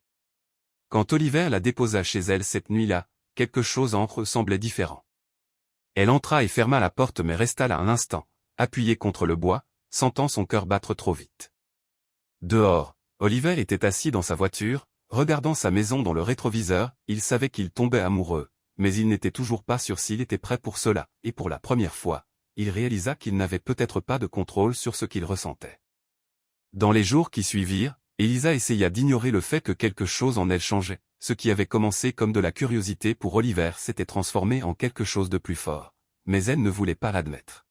Quand Oliver la déposa chez elle cette nuit-là, quelque chose en eux semblait différent. Elle entra et ferma la porte mais resta là un instant, appuyée contre le bois, sentant son cœur battre trop vite. Dehors, Oliver était assis dans sa voiture, regardant sa maison dans le rétroviseur, il savait qu'il tombait amoureux, mais il n'était toujours pas sûr s'il était prêt pour cela, et pour la première fois, il réalisa qu'il n'avait peut-être pas de contrôle sur ce qu'il ressentait. Dans les jours qui suivirent, Elisa essaya d'ignorer le fait que quelque chose en elle changeait, ce qui avait commencé comme de la curiosité pour Oliver s'était transformé en quelque chose de plus fort, mais elle ne voulait pas l'admettre.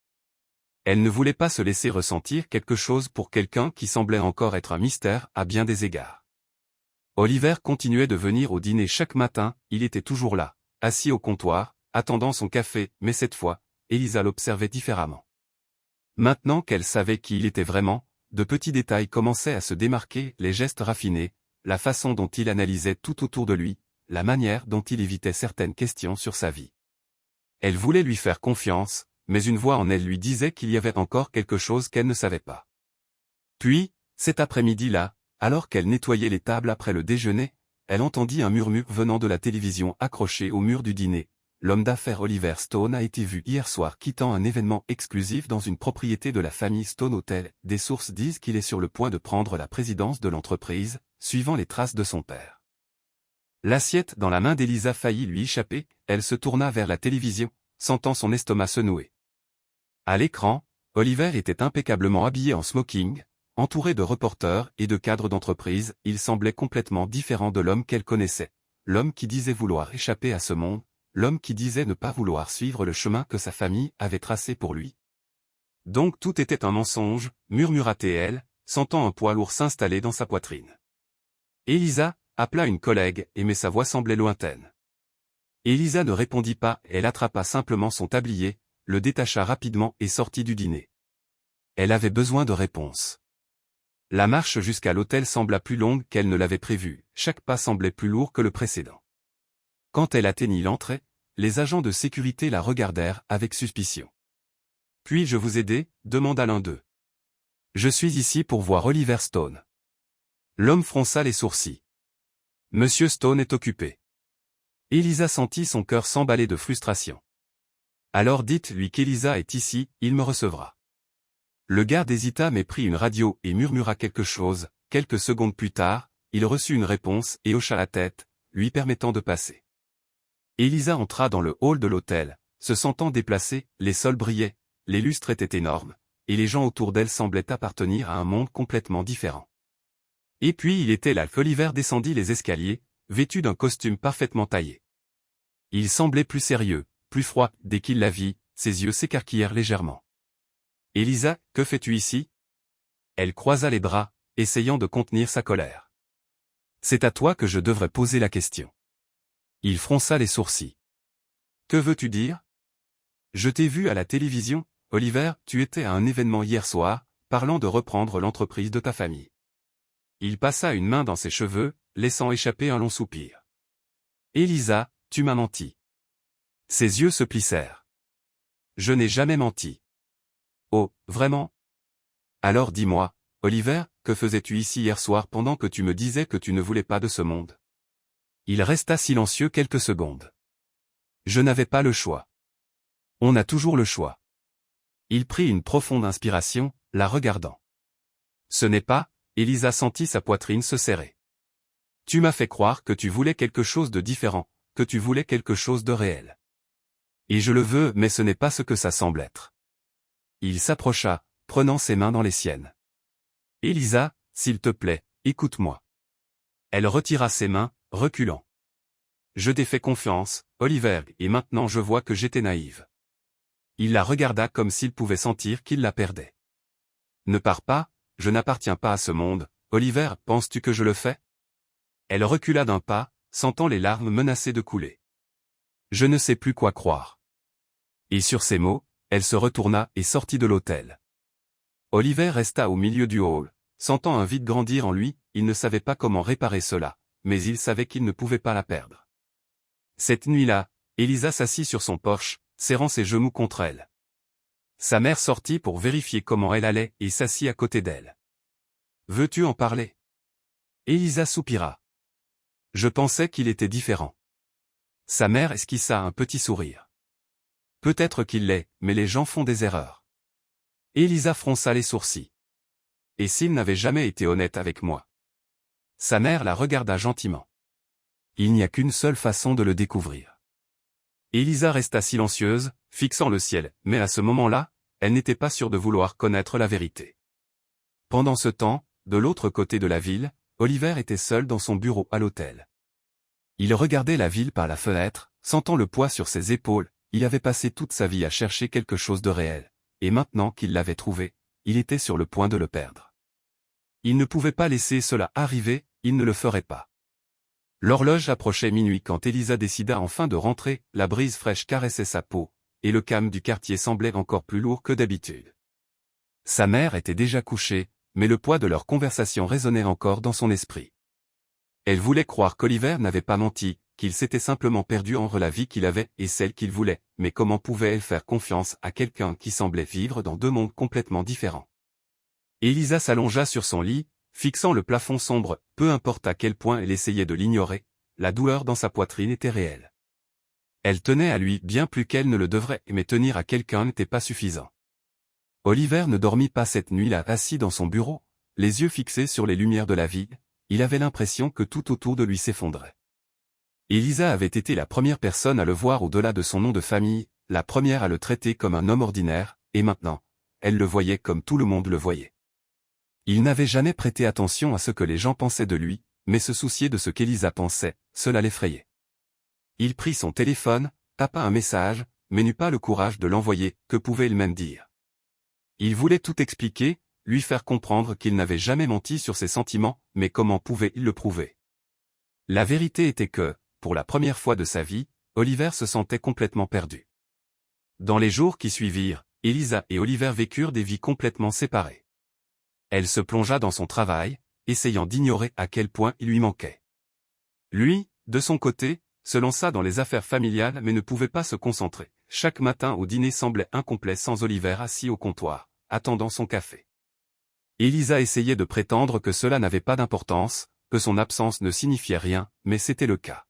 Elle ne voulait pas se laisser ressentir quelque chose pour quelqu'un qui semblait encore être un mystère à bien des égards. Oliver continuait de venir au dîner chaque matin, il était toujours là, assis au comptoir, attendant son café, mais cette fois, Elisa l'observait différemment. Maintenant qu'elle savait qui il était vraiment, de petits détails commençaient à se démarquer, les gestes raffinés, la façon dont il analysait tout autour de lui, la manière dont il évitait certaines questions sur sa vie. Elle voulait lui faire confiance, mais une voix en elle lui disait qu'il y avait encore quelque chose qu'elle ne savait pas. Puis, cet après-midi-là, alors qu'elle nettoyait les tables après le déjeuner, elle entendit un murmure venant de la télévision accrochée au mur du dîner. L'homme d'affaires Oliver Stone a été vu hier soir quittant un événement exclusif dans une propriété de la famille Stone Hotel. Des sources disent qu'il est sur le point de prendre la présidence de l'entreprise, suivant les traces de son père. L'assiette dans la main d'Elisa faillit lui échapper, elle se tourna vers la télévision, sentant son estomac se nouer. À l'écran, Oliver était impeccablement habillé en smoking, entouré de reporters et de cadres d'entreprise, il semblait complètement différent de l'homme qu'elle connaissait, l'homme qui disait vouloir échapper à ce monde, l'homme qui disait ne pas vouloir suivre le chemin que sa famille avait tracé pour lui. Donc tout était un mensonge, murmura-t-elle, sentant un poids lourd s'installer dans sa poitrine. Elisa appela une collègue, mais sa voix semblait lointaine. Elisa ne répondit pas, elle attrapa simplement son tablier, le détacha rapidement et sortit du dîner. Elle avait besoin de réponses. La marche jusqu'à l'hôtel sembla plus longue qu'elle ne l'avait prévu, chaque pas semblait plus lourd que le précédent. Quand elle atteignit l'entrée, les agents de sécurité la regardèrent avec suspicion. « Puis-je vous aider ?» demanda l'un d'eux. « Je suis ici pour voir Oliver Stone. » L'homme fronça les sourcils. « Monsieur Stone est occupé. » Elisa sentit son cœur s'emballer de frustration. « Alors dites-lui qu'Elisa est ici, il me recevra. » Le garde hésita mais prit une radio et murmura quelque chose. Quelques secondes plus tard, il reçut une réponse et hocha la tête, lui permettant de passer. Elisa entra dans le hall de l'hôtel, se sentant déplacée, les sols brillaient, les lustres étaient énormes, et les gens autour d'elle semblaient appartenir à un monde complètement différent. Et puis il était là qu'Oliver descendit les escaliers, vêtu d'un costume parfaitement taillé. Il semblait plus sérieux, plus froid, dès qu'il la vit, ses yeux s'écarquillèrent légèrement. « Elisa, que fais-tu ici ?» Elle croisa les bras, essayant de contenir sa colère. « C'est à toi que je devrais poser la question. » Il fronça les sourcils. « Que veux-tu dire ? » « Je t'ai vu à la télévision, Oliver, tu étais à un événement hier soir, parlant de reprendre l'entreprise de ta famille. » Il passa une main dans ses cheveux, laissant échapper un long soupir. « Elisa, tu m'as menti. » Ses yeux se plissèrent. « Je n'ai jamais menti. » « Oh, vraiment ? Alors dis-moi, Oliver, que faisais-tu ici hier soir pendant que tu me disais que tu ne voulais pas de ce monde ?» Il resta silencieux quelques secondes. « Je n'avais pas le choix. On a toujours le choix. » Il prit une profonde inspiration, la regardant. « Ce n'est pas » Elisa sentit sa poitrine se serrer. « Tu m'as fait croire que tu voulais quelque chose de différent, que tu voulais quelque chose de réel. Et je le veux, mais ce n'est pas ce que ça semble être. » Il s'approcha, prenant ses mains dans les siennes. « Elisa, s'il te plaît, écoute-moi. » Elle retira ses mains, reculant. « Je t'ai fait confiance, Oliver, et maintenant je vois que j'étais naïve. » Il la regarda comme s'il pouvait sentir qu'il la perdait. « Ne pars pas, je n'appartiens pas à ce monde, Oliver, penses-tu que je le fais ?» Elle recula d'un pas, sentant les larmes menacées de couler. « Je ne sais plus quoi croire. » Et sur ces mots, elle se retourna et sortit de l'hôtel. Oliver resta au milieu du hall, sentant un vide grandir en lui, il ne savait pas comment réparer cela, mais il savait qu'il ne pouvait pas la perdre. Cette nuit-là, Elisa s'assit sur son porche, serrant ses genoux contre elle. Sa mère sortit pour vérifier comment elle allait et s'assit à côté d'elle. « Veux-tu en parler ?» Elisa soupira. « Je pensais qu'il était différent. » Sa mère esquissa un petit sourire. Peut-être qu'il l'est, mais les gens font des erreurs. Elisa fronça les sourcils. Et s'il n'avait jamais été honnête avec moi ? Sa mère la regarda gentiment. Il n'y a qu'une seule façon de le découvrir. Elisa resta silencieuse, fixant le ciel, mais à ce moment-là, elle n'était pas sûre de vouloir connaître la vérité. Pendant ce temps, de l'autre côté de la ville, Oliver était seul dans son bureau à l'hôtel. Il regardait la ville par la fenêtre, sentant le poids sur ses épaules. Il avait passé toute sa vie à chercher quelque chose de réel, et maintenant qu'il l'avait trouvé, il était sur le point de le perdre. Il ne pouvait pas laisser cela arriver, il ne le ferait pas. L'horloge approchait minuit quand Elisa décida enfin de rentrer, la brise fraîche caressait sa peau, et le calme du quartier semblait encore plus lourd que d'habitude. Sa mère était déjà couchée, mais le poids de leur conversation résonnait encore dans son esprit. Elle voulait croire qu'Oliver n'avait pas menti, qu'il s'était simplement perdu entre la vie qu'il avait et celle qu'il voulait, mais comment pouvait-elle faire confiance à quelqu'un qui semblait vivre dans deux mondes complètement différents? Elisa s'allongea sur son lit, fixant le plafond sombre, peu importe à quel point elle essayait de l'ignorer, la douleur dans sa poitrine était réelle. Elle tenait à lui bien plus qu'elle ne le devrait, mais tenir à quelqu'un n'était pas suffisant. Oliver ne dormit pas cette nuit-là assis dans son bureau, les yeux fixés sur les lumières de la ville, il avait l'impression que tout autour de lui s'effondrait. Elisa avait été la première personne à le voir au-delà de son nom de famille, la première à le traiter comme un homme ordinaire, et maintenant, elle le voyait comme tout le monde le voyait. Il n'avait jamais prêté attention à ce que les gens pensaient de lui, mais se soucier de ce qu'Elisa pensait, cela l'effrayait. Il prit son téléphone, tapa un message, mais n'eut pas le courage de l'envoyer, que pouvait-il même dire? Il voulait tout expliquer, lui faire comprendre qu'il n'avait jamais menti sur ses sentiments, mais comment pouvait-il le prouver? La vérité était que, pour la première fois de sa vie, Oliver se sentait complètement perdu. Dans les jours qui suivirent, Elisa et Oliver vécurent des vies complètement séparées. Elle se plongea dans son travail, essayant d'ignorer à quel point il lui manquait. Lui, de son côté, se lança dans les affaires familiales mais ne pouvait pas se concentrer. Chaque matin au dîner semblait incomplet sans Oliver assis au comptoir, attendant son café. Elisa essayait de prétendre que cela n'avait pas d'importance, que son absence ne signifiait rien, mais c'était le cas.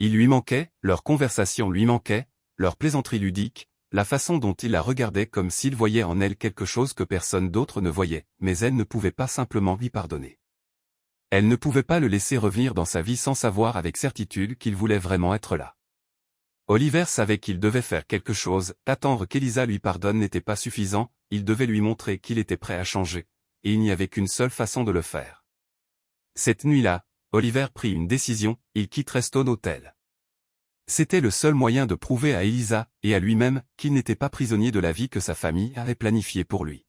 Il lui manquait, leur conversation lui manquait, leur plaisanterie ludique, la façon dont il la regardait comme s'il voyait en elle quelque chose que personne d'autre ne voyait, mais elle ne pouvait pas simplement lui pardonner. Elle ne pouvait pas le laisser revenir dans sa vie sans savoir avec certitude qu'il voulait vraiment être là. Oliver savait qu'il devait faire quelque chose, attendre qu'Elisa lui pardonne n'était pas suffisant, il devait lui montrer qu'il était prêt à changer, et il n'y avait qu'une seule façon de le faire. Cette nuit-là, Oliver prit une décision, il quitterait Stone Hotel. C'était le seul moyen de prouver à Elisa, et à lui-même, qu'il n'était pas prisonnier de la vie que sa famille avait planifiée pour lui.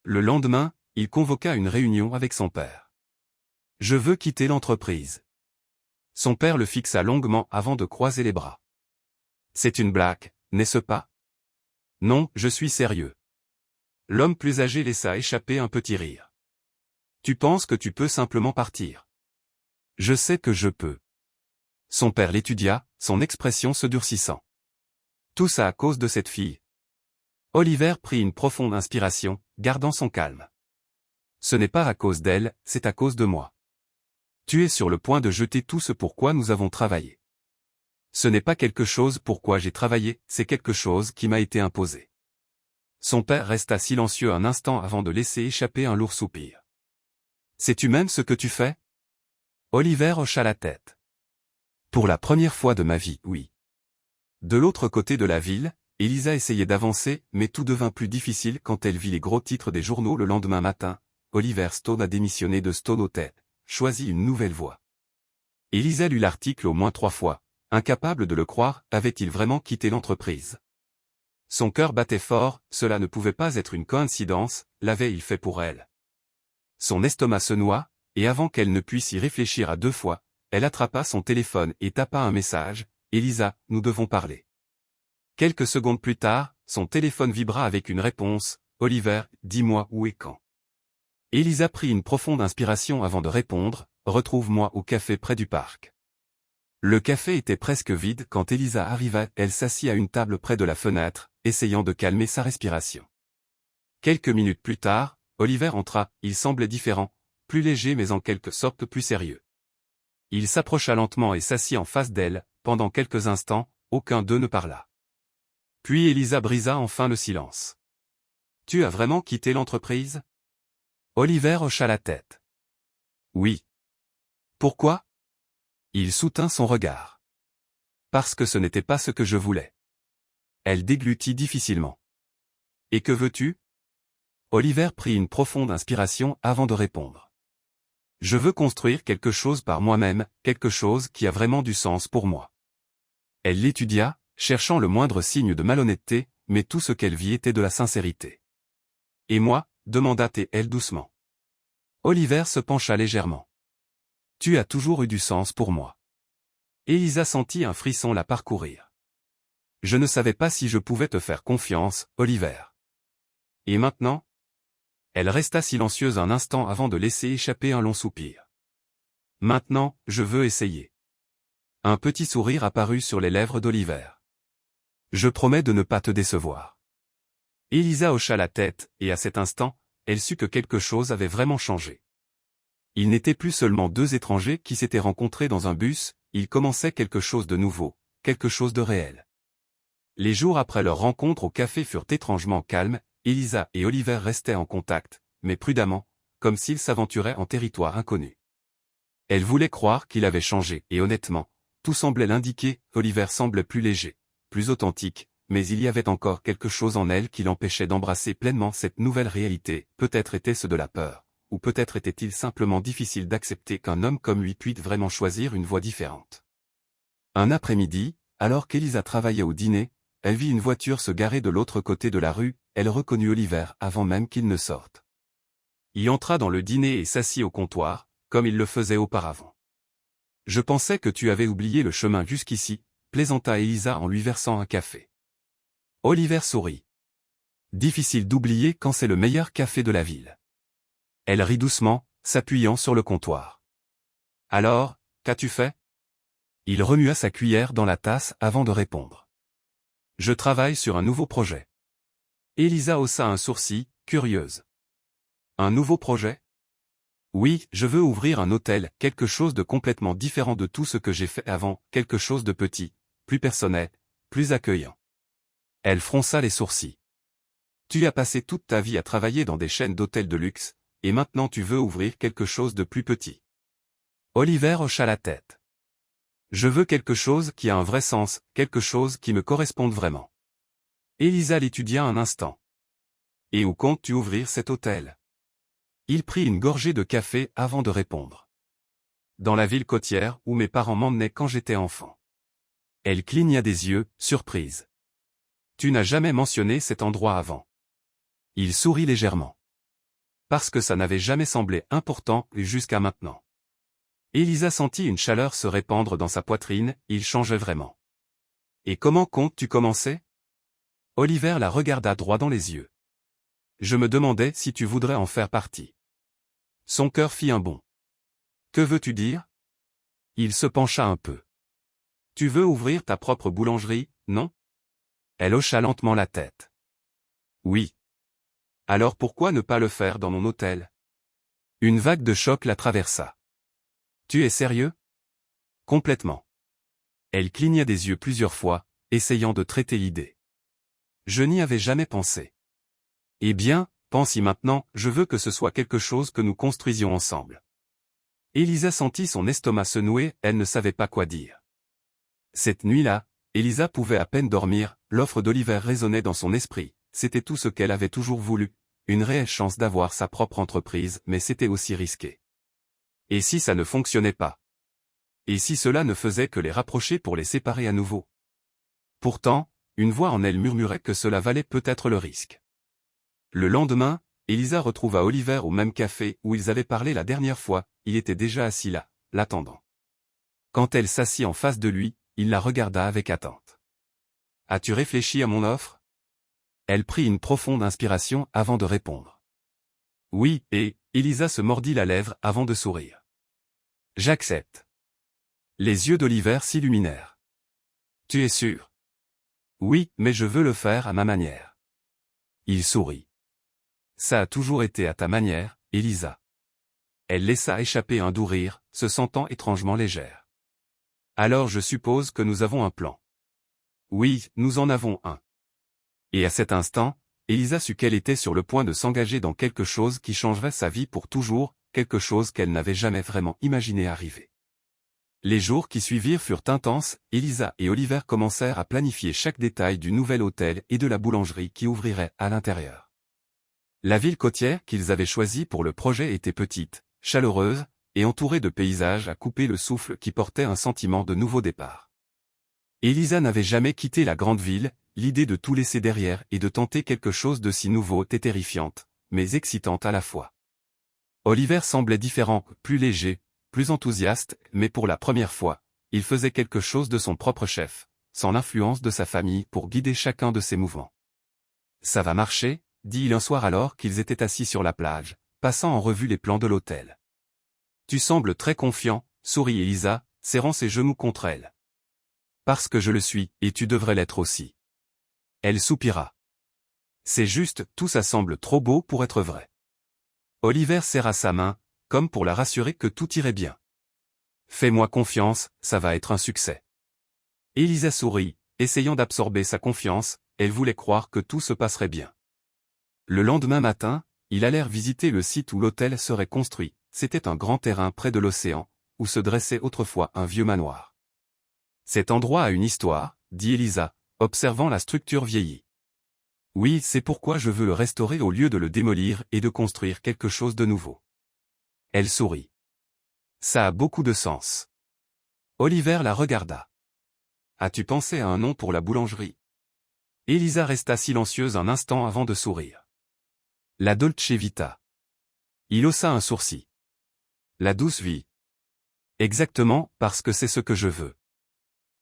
Le lendemain, il convoqua une réunion avec son père. « Je veux quitter l'entreprise. » Son père le fixa longuement avant de croiser les bras. « C'est une blague, n'est-ce pas? » « Non, je suis sérieux. » L'homme plus âgé laissa échapper un petit rire. « Tu penses que tu peux simplement partir? »« Je sais que je peux. » Son père l'étudia, son expression se durcissant. « Tout ça à cause de cette fille. » Oliver prit une profonde inspiration, gardant son calme. « Ce n'est pas à cause d'elle, c'est à cause de moi. Tu es sur le point de jeter tout ce pourquoi nous avons travaillé. Ce n'est pas quelque chose pourquoi j'ai travaillé, c'est quelque chose qui m'a été imposé. » Son père resta silencieux un instant avant de laisser échapper un lourd soupir. « Sais-tu même ce que tu fais? » Oliver hocha la tête. « Pour la première fois de ma vie, oui. » De l'autre côté de la ville, Elisa essayait d'avancer, mais tout devint plus difficile quand elle vit les gros titres des journaux le lendemain matin. Oliver Stone a démissionné de Stone Hotel, choisi une nouvelle voie. Elisa lut l'article au moins 3 fois, incapable de le croire, avait-il vraiment quitté l'entreprise? Son cœur battait fort, cela ne pouvait pas être une coïncidence, l'avait-il fait pour elle? Son estomac se noua, et avant qu'elle ne puisse y réfléchir à 2 fois, elle attrapa son téléphone et tapa un message, « Elisa, nous devons parler. » Quelques secondes plus tard, son téléphone vibra avec une réponse, « Oliver, dis-moi où et quand. » Elisa prit une profonde inspiration avant de répondre, « Retrouve-moi au café près du parc. » Le café était presque vide quand Elisa arriva, elle s'assit à une table près de la fenêtre, essayant de calmer sa respiration. Quelques minutes plus tard, Oliver entra, il semblait différent, plus léger mais en quelque sorte plus sérieux. Il s'approcha lentement et s'assit en face d'elle, pendant quelques instants, aucun d'eux ne parla. Puis Elisa brisa enfin le silence. « Tu as vraiment quitté l'entreprise? » Oliver hocha la tête. « Oui. » « Pourquoi? » Il soutint son regard. « Parce que ce n'était pas ce que je voulais. » Elle déglutit difficilement. « Et que veux-tu? » Oliver prit une profonde inspiration avant de répondre. « Je veux construire quelque chose par moi-même, quelque chose qui a vraiment du sens pour moi. » Elle l'étudia, cherchant le moindre signe de malhonnêteté, mais tout ce qu'elle vit était de la sincérité. « Et moi? » demanda-t-elle doucement. Oliver se pencha légèrement. Tu as toujours eu du sens pour moi. Elisa sentit un frisson la parcourir. Je ne savais pas si je pouvais te faire confiance, Oliver. Et maintenant? Elle resta silencieuse un instant avant de laisser échapper un long soupir. Maintenant, je veux essayer. Un petit sourire apparut sur les lèvres d'Oliver. Je promets de ne pas te décevoir. Elisa hocha la tête, et à cet instant, elle sut que quelque chose avait vraiment changé. Ils n'étaient plus seulement deux étrangers qui s'étaient rencontrés dans un bus, ils commençaient quelque chose de nouveau, quelque chose de réel. Les jours après leur rencontre au café furent étrangement calmes, Elisa et Oliver restaient en contact, mais prudemment, comme s'ils s'aventuraient en territoire inconnu. Elle voulait croire qu'il avait changé, et honnêtement, tout semblait l'indiquer, Oliver semblait plus léger, plus authentique, mais il y avait encore quelque chose en elle qui l'empêchait d'embrasser pleinement cette nouvelle réalité, peut-être était-ce de la peur, ou peut-être était-il simplement difficile d'accepter qu'un homme comme lui puisse vraiment choisir une voie différente. Un après-midi, alors qu'Elisa travaillait au dîner, elle vit une voiture se garer de l'autre côté de la rue, elle reconnut Oliver avant même qu'il ne sorte. Il entra dans le dîner et s'assit au comptoir, comme il le faisait auparavant. « Je pensais que tu avais oublié le chemin jusqu'ici », plaisanta Elisa en lui versant un café. Oliver sourit. Difficile d'oublier quand c'est le meilleur café de la ville. Elle rit doucement, s'appuyant sur le comptoir. « Alors, qu'as-tu fait ?» Il remua sa cuillère dans la tasse avant de répondre. « Je travaille sur un nouveau projet. » Elisa haussa un sourcil, curieuse. « Un nouveau projet ? » « Oui, je veux ouvrir un hôtel, quelque chose de complètement différent de tout ce que j'ai fait avant, quelque chose de petit, plus personnel, plus accueillant. » Elle fronça les sourcils. « Tu as passé toute ta vie à travailler dans des chaînes d'hôtels de luxe, et maintenant tu veux ouvrir quelque chose de plus petit. » Oliver hocha la tête. « Je veux quelque chose qui a un vrai sens, quelque chose qui me corresponde vraiment. » Elisa l'étudia un instant. « Et où comptes-tu ouvrir cet hôtel ?» Il prit une gorgée de café avant de répondre. « Dans la ville côtière où mes parents m'emmenaient quand j'étais enfant. » Elle cligna des yeux, surprise. « Tu n'as jamais mentionné cet endroit avant. » Il sourit légèrement. « Parce que ça n'avait jamais semblé important jusqu'à maintenant. » Elisa sentit une chaleur se répandre dans sa poitrine, il changeait vraiment. « Et comment comptes-tu commencer ?» Oliver la regarda droit dans les yeux. « Je me demandais si tu voudrais en faire partie. » Son cœur fit un bond. « Que veux-tu dire ?» Il se pencha un peu. « Tu veux ouvrir ta propre boulangerie, non ?» Elle hocha lentement la tête. « Oui. » « Alors pourquoi ne pas le faire dans mon hôtel ?» Une vague de choc la traversa. « Tu es sérieux ?» « Complètement. » Elle cligna des yeux plusieurs fois, essayant de traiter l'idée. « Je n'y avais jamais pensé. » « Eh bien, pense-y maintenant, je veux que ce soit quelque chose que nous construisions ensemble. » Elisa sentit son estomac se nouer, elle ne savait pas quoi dire. Cette nuit-là, Elisa pouvait à peine dormir, l'offre d'Oliver résonnait dans son esprit, c'était tout ce qu'elle avait toujours voulu, une réelle chance d'avoir sa propre entreprise, mais c'était aussi risqué. Et si ça ne fonctionnait pas? Et si cela ne faisait que les rapprocher pour les séparer à nouveau? Pourtant, une voix en elle murmurait que cela valait peut-être le risque. Le lendemain, Elisa retrouva Oliver au même café où ils avaient parlé la dernière fois, il était déjà assis là, l'attendant. Quand elle s'assit en face de lui, il la regarda avec attente. « As-tu réfléchi à mon offre ?» Elle prit une profonde inspiration avant de répondre. « Oui, et, » Elisa se mordit la lèvre avant de sourire. « J'accepte. » Les yeux d'Oliver s'illuminèrent. « Tu es sûr ? » « Oui, mais je veux le faire à ma manière. » Il sourit. « Ça a toujours été à ta manière, Elisa. » Elle laissa échapper un doux rire, se sentant étrangement légère. « Alors je suppose que nous avons un plan. » « Oui, nous en avons un. » Et à cet instant, Elisa sut qu'elle était sur le point de s'engager dans quelque chose qui changerait sa vie pour toujours, quelque chose qu'elle n'avait jamais vraiment imaginé arriver. Les jours qui suivirent furent intenses, Elisa et Oliver commencèrent à planifier chaque détail du nouvel hôtel et de la boulangerie qui ouvrirait à l'intérieur. La ville côtière qu'ils avaient choisie pour le projet était petite, chaleureuse, et entourée de paysages à couper le souffle qui portaient un sentiment de nouveau départ. Elisa n'avait jamais quitté la grande ville, l'idée de tout laisser derrière et de tenter quelque chose de si nouveau était terrifiante, mais excitante à la fois. Oliver semblait différent, plus léger, plus enthousiaste, mais pour la première fois, il faisait quelque chose de son propre chef, sans l'influence de sa famille pour guider chacun de ses mouvements. « Ça va marcher », dit-il un soir alors qu'ils étaient assis sur la plage, passant en revue les plans de l'hôtel. « Tu sembles très confiant, » sourit Elisa, serrant ses genoux contre elle. « Parce que je le suis, et tu devrais l'être aussi. » Elle soupira. « C'est juste, tout ça semble trop beau pour être vrai. » Oliver serra sa main, comme pour la rassurer que tout irait bien. « Fais-moi confiance, ça va être un succès. » Elisa sourit, essayant d'absorber sa confiance, elle voulait croire que tout se passerait bien. Le lendemain matin, ils allèrent visiter le site où l'hôtel serait construit. C'était un grand terrain près de l'océan, où se dressait autrefois un vieux manoir. « Cet endroit a une histoire, » dit Elisa, observant la structure vieillie. « Oui, c'est pourquoi je veux le restaurer au lieu de le démolir et de construire quelque chose de nouveau. » Elle sourit. « Ça a beaucoup de sens. » Oliver la regarda. « As-tu pensé à un nom pour la boulangerie ?» Elisa resta silencieuse un instant avant de sourire. « La Dolce Vita. » Il haussa un sourcil. « La douce vie. » « Exactement, parce que c'est ce que je veux. »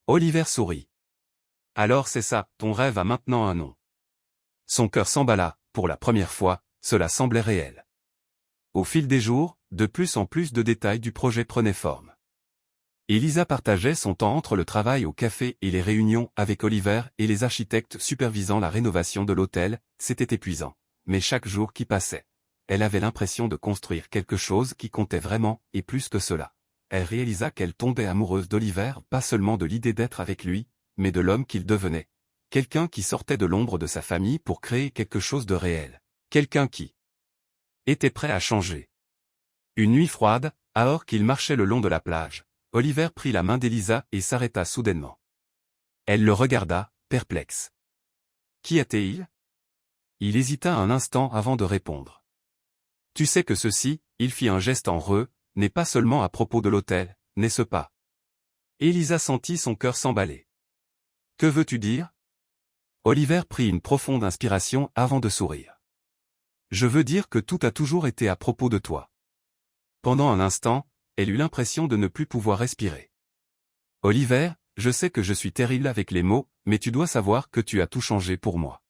Oliver sourit. « Alors c'est ça, ton rêve a maintenant un nom. » Son cœur s'emballa, pour la première fois, cela semblait réel. Au fil des jours, de plus en plus de détails du projet prenaient forme. Elisa partageait son temps entre le travail au café et les réunions avec Oliver et les architectes supervisant la rénovation de l'hôtel. C'était épuisant, mais chaque jour qui passait, elle avait l'impression de construire quelque chose qui comptait vraiment, et plus que cela. Elle réalisa qu'elle tombait amoureuse d'Oliver, pas seulement de l'idée d'être avec lui, mais de l'homme qu'il devenait. Quelqu'un qui sortait de l'ombre de sa famille pour créer quelque chose de réel. Quelqu'un qui était prêt à changer. Une nuit froide, alors qu'il marchait le long de la plage, Oliver prit la main d'Elisa et s'arrêta soudainement. Elle le regarda, perplexe. Qui était-il ? Il hésita un instant avant de répondre. Tu sais que ceci, il fit un geste en reux, n'est pas seulement à propos de l'hôtel, n'est-ce pas ? Elisa sentit son cœur s'emballer. Que veux-tu dire ? Oliver prit une profonde inspiration avant de sourire. Je veux dire que tout a toujours été à propos de toi. Pendant un instant, elle eut l'impression de ne plus pouvoir respirer. Oliver, je sais que je suis terrible avec les mots, mais tu dois savoir que tu as tout changé pour moi.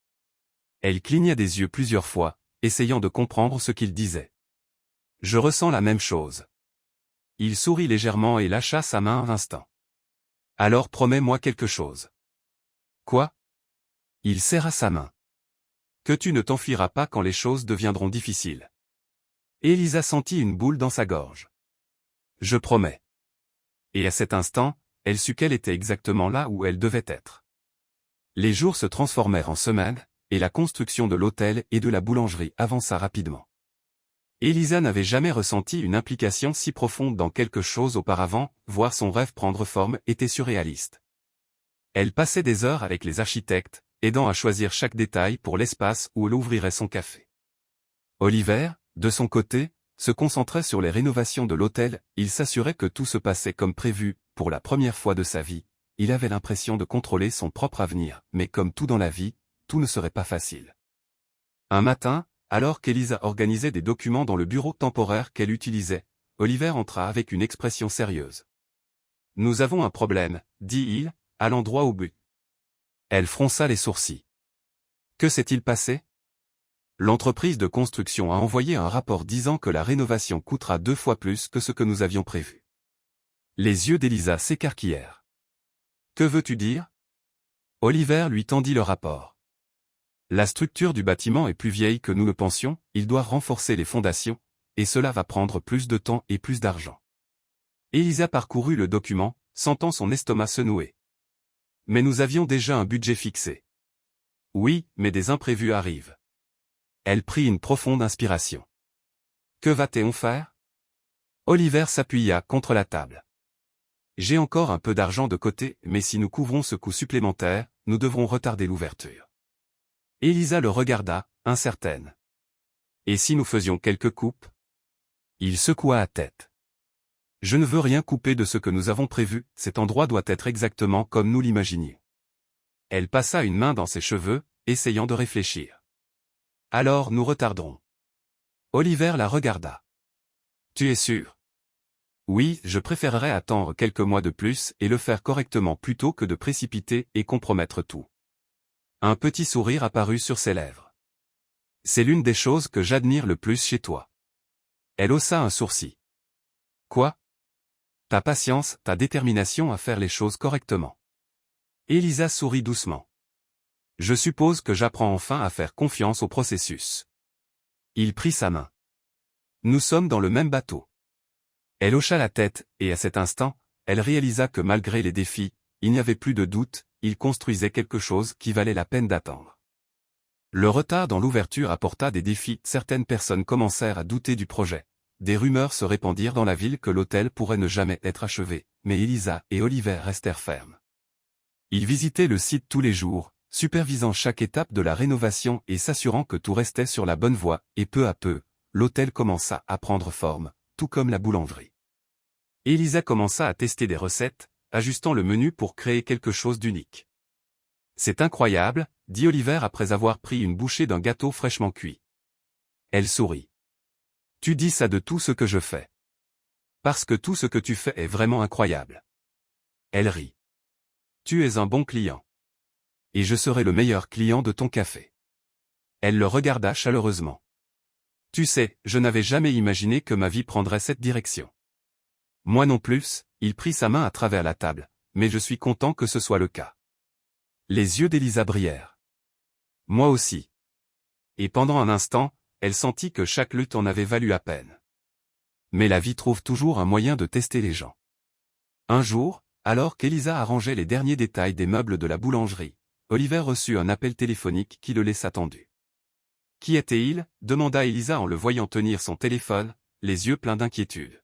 Elle cligna des yeux plusieurs fois, essayant de comprendre ce qu'il disait. Je ressens la même chose. Il sourit légèrement et lâcha sa main un instant. Alors promets-moi quelque chose. Quoi ? Il serra sa main. Que tu ne t'enfuiras pas quand les choses deviendront difficiles. Elisa sentit une boule dans sa gorge. Je promets. Et à cet instant, elle sut qu'elle était exactement là où elle devait être. Les jours se transformèrent en semaines, et la construction de l'hôtel et de la boulangerie avança rapidement. Elisa n'avait jamais ressenti une implication si profonde dans quelque chose auparavant, voir son rêve prendre forme était surréaliste. Elle passait des heures avec les architectes, aidant à choisir chaque détail pour l'espace où elle ouvrirait son café. Oliver, de son côté, se concentrait sur les rénovations de l'hôtel, il s'assurait que tout se passait comme prévu. Pour la première fois de sa vie, il avait l'impression de contrôler son propre avenir, mais comme tout dans la vie, tout ne serait pas facile. Un matin, alors qu'Elisa organisait des documents dans le bureau temporaire qu'elle utilisait, Oliver entra avec une expression sérieuse. « Nous avons un problème, dit-il, allant droit au but. » Elle fronça les sourcils. « Que s'est-il passé ? » L'entreprise de construction a envoyé un rapport disant que la rénovation coûtera 2 fois plus que ce que nous avions prévu. Les yeux d'Elisa s'écarquillèrent. « Que veux-tu dire ?» Oliver lui tendit le rapport. La structure du bâtiment est plus vieille que nous le pensions, il doit renforcer les fondations, et cela va prendre plus de temps et plus d'argent. Elisa parcourut le document, sentant son estomac se nouer. Mais nous avions déjà un budget fixé. Oui, mais des imprévus arrivent. Elle prit une profonde inspiration. Que va-t-on faire ? Oliver s'appuya contre la table. J'ai encore un peu d'argent de côté, mais si nous couvrons ce coût supplémentaire, nous devrons retarder l'ouverture. Elisa le regarda, incertaine. Et si nous faisions quelques coupes ? Il secoua la tête. Je ne veux rien couper de ce que nous avons prévu, cet endroit doit être exactement comme nous l'imaginions. Elle passa une main dans ses cheveux, essayant de réfléchir. Alors nous retarderons. Oliver la regarda. Tu es sûr ? Oui, je préférerais attendre quelques mois de plus et le faire correctement plutôt que de précipiter et compromettre tout. Un petit sourire apparut sur ses lèvres. C'est l'une des choses que j'admire le plus chez toi. Elle haussa un sourcil. Quoi? Ta patience, ta détermination à faire les choses correctement. Elisa sourit doucement. Je suppose que j'apprends enfin à faire confiance au processus. Il prit sa main. Nous sommes dans le même bateau. Elle hocha la tête, et à cet instant, elle réalisa que malgré les défis, il n'y avait plus de doute, il construisait quelque chose qui valait la peine d'attendre. Le retard dans l'ouverture apporta des défis, certaines personnes commencèrent à douter du projet. Des rumeurs se répandirent dans la ville que l'hôtel pourrait ne jamais être achevé, mais Elisa et Oliver restèrent fermes. Ils visitaient le site tous les jours, supervisant chaque étape de la rénovation et s'assurant que tout restait sur la bonne voie, et peu à peu, l'hôtel commença à prendre forme, tout comme la boulangerie. Elisa commença à tester des recettes, ajustant le menu pour créer quelque chose d'unique. C'est incroyable, dit Oliver après avoir pris une bouchée d'un gâteau fraîchement cuit. Elle sourit. Tu dis ça de tout ce que je fais. Parce que tout ce que tu fais est vraiment incroyable. Elle rit. Tu es un bon client. Et je serai le meilleur client de ton café. Elle le regarda chaleureusement. Tu sais, je n'avais jamais imaginé que ma vie prendrait cette direction. Moi non plus, il prit sa main à travers la table, mais je suis content que ce soit le cas. Les yeux d'Elisa brillèrent. Moi aussi. Et pendant un instant, elle sentit que chaque lutte en avait valu la peine. Mais la vie trouve toujours un moyen de tester les gens. Un jour, alors qu'Elisa arrangeait les derniers détails des meubles de la boulangerie, Oliver reçut un appel téléphonique qui le laissa tendu. Qui était-il? Demanda Elisa en le voyant tenir son téléphone, les yeux pleins d'inquiétude.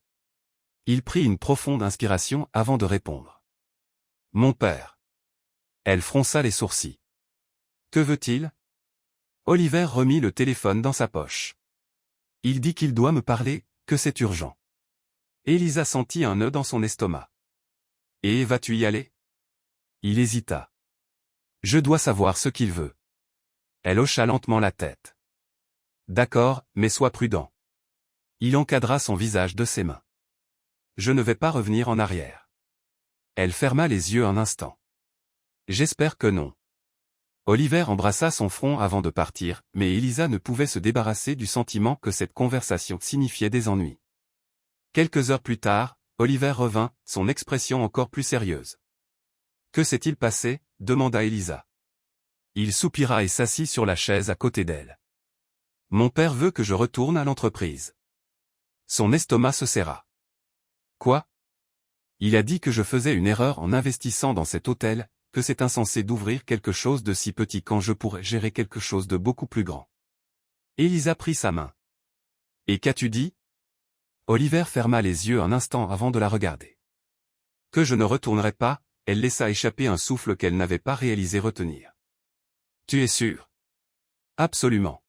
Il prit une profonde inspiration avant de répondre. Mon père. Elle fronça les sourcils. Que veut-il? Oliver remit le téléphone dans sa poche. Il dit qu'il doit me parler, que c'est urgent. Elisa sentit un nœud dans son estomac. Et vas-tu y aller? Il hésita. Je dois savoir ce qu'il veut. Elle hocha lentement la tête. D'accord, mais sois prudent. Il encadra son visage de ses mains. Je ne vais pas revenir en arrière. Elle ferma les yeux un instant. J'espère que non. Oliver embrassa son front avant de partir, mais Elisa ne pouvait se débarrasser du sentiment que cette conversation signifiait des ennuis. Quelques heures plus tard, Oliver revint, son expression encore plus sérieuse. Que s'est-il passé? Demanda Elisa. Il soupira et s'assit sur la chaise à côté d'elle. Mon père veut que je retourne à l'entreprise. Son estomac se serra. Quoi? Il a dit que je faisais une erreur en investissant dans cet hôtel, que c'est insensé d'ouvrir quelque chose de si petit quand je pourrais gérer quelque chose de beaucoup plus grand. Elisa prit sa main. Et qu'as-tu dit? Oliver ferma les yeux un instant avant de la regarder. Que je ne retournerai pas, elle laissa échapper un souffle qu'elle n'avait pas réalisé retenir. Tu es sûr? Absolument.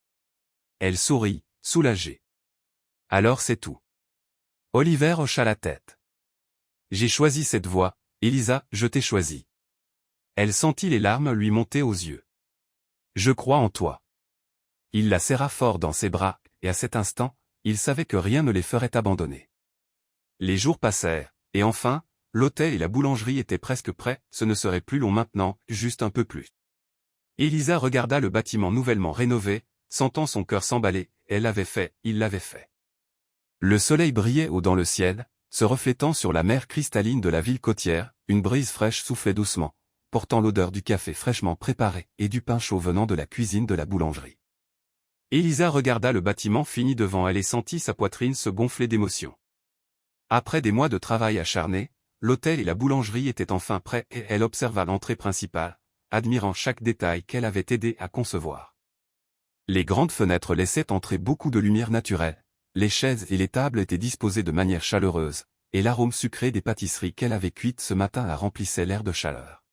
Elle sourit, soulagée. Alors c'est tout. Oliver hocha la tête. J'ai choisi cette voie, Elisa, je t'ai choisi. Elle sentit les larmes lui monter aux yeux. Je crois en toi. Il la serra fort dans ses bras, et à cet instant, il savait que rien ne les ferait abandonner. Les jours passèrent, et enfin, l'hôtel et la boulangerie étaient presque prêts, ce ne serait plus long maintenant, juste un peu plus. Elisa regarda le bâtiment nouvellement rénové, sentant son cœur s'emballer, elle l'avait fait, il l'avait fait. Le soleil brillait haut dans le ciel, se reflétant sur la mer cristalline de la ville côtière, une brise fraîche soufflait doucement, portant l'odeur du café fraîchement préparé et du pain chaud venant de la cuisine de la boulangerie. Elisa regarda le bâtiment fini devant elle et sentit sa poitrine se gonfler d'émotion. Après des mois de travail acharné, l'hôtel et la boulangerie étaient enfin prêts et elle observa l'entrée principale, admirant chaque détail qu'elle avait aidé à concevoir. Les grandes fenêtres laissaient entrer beaucoup de lumière naturelle, les chaises et les tables étaient disposées de manière chaleureuse, et l'arôme sucré des pâtisseries qu'elle avait cuites ce matin la remplissait l'air de chaleur.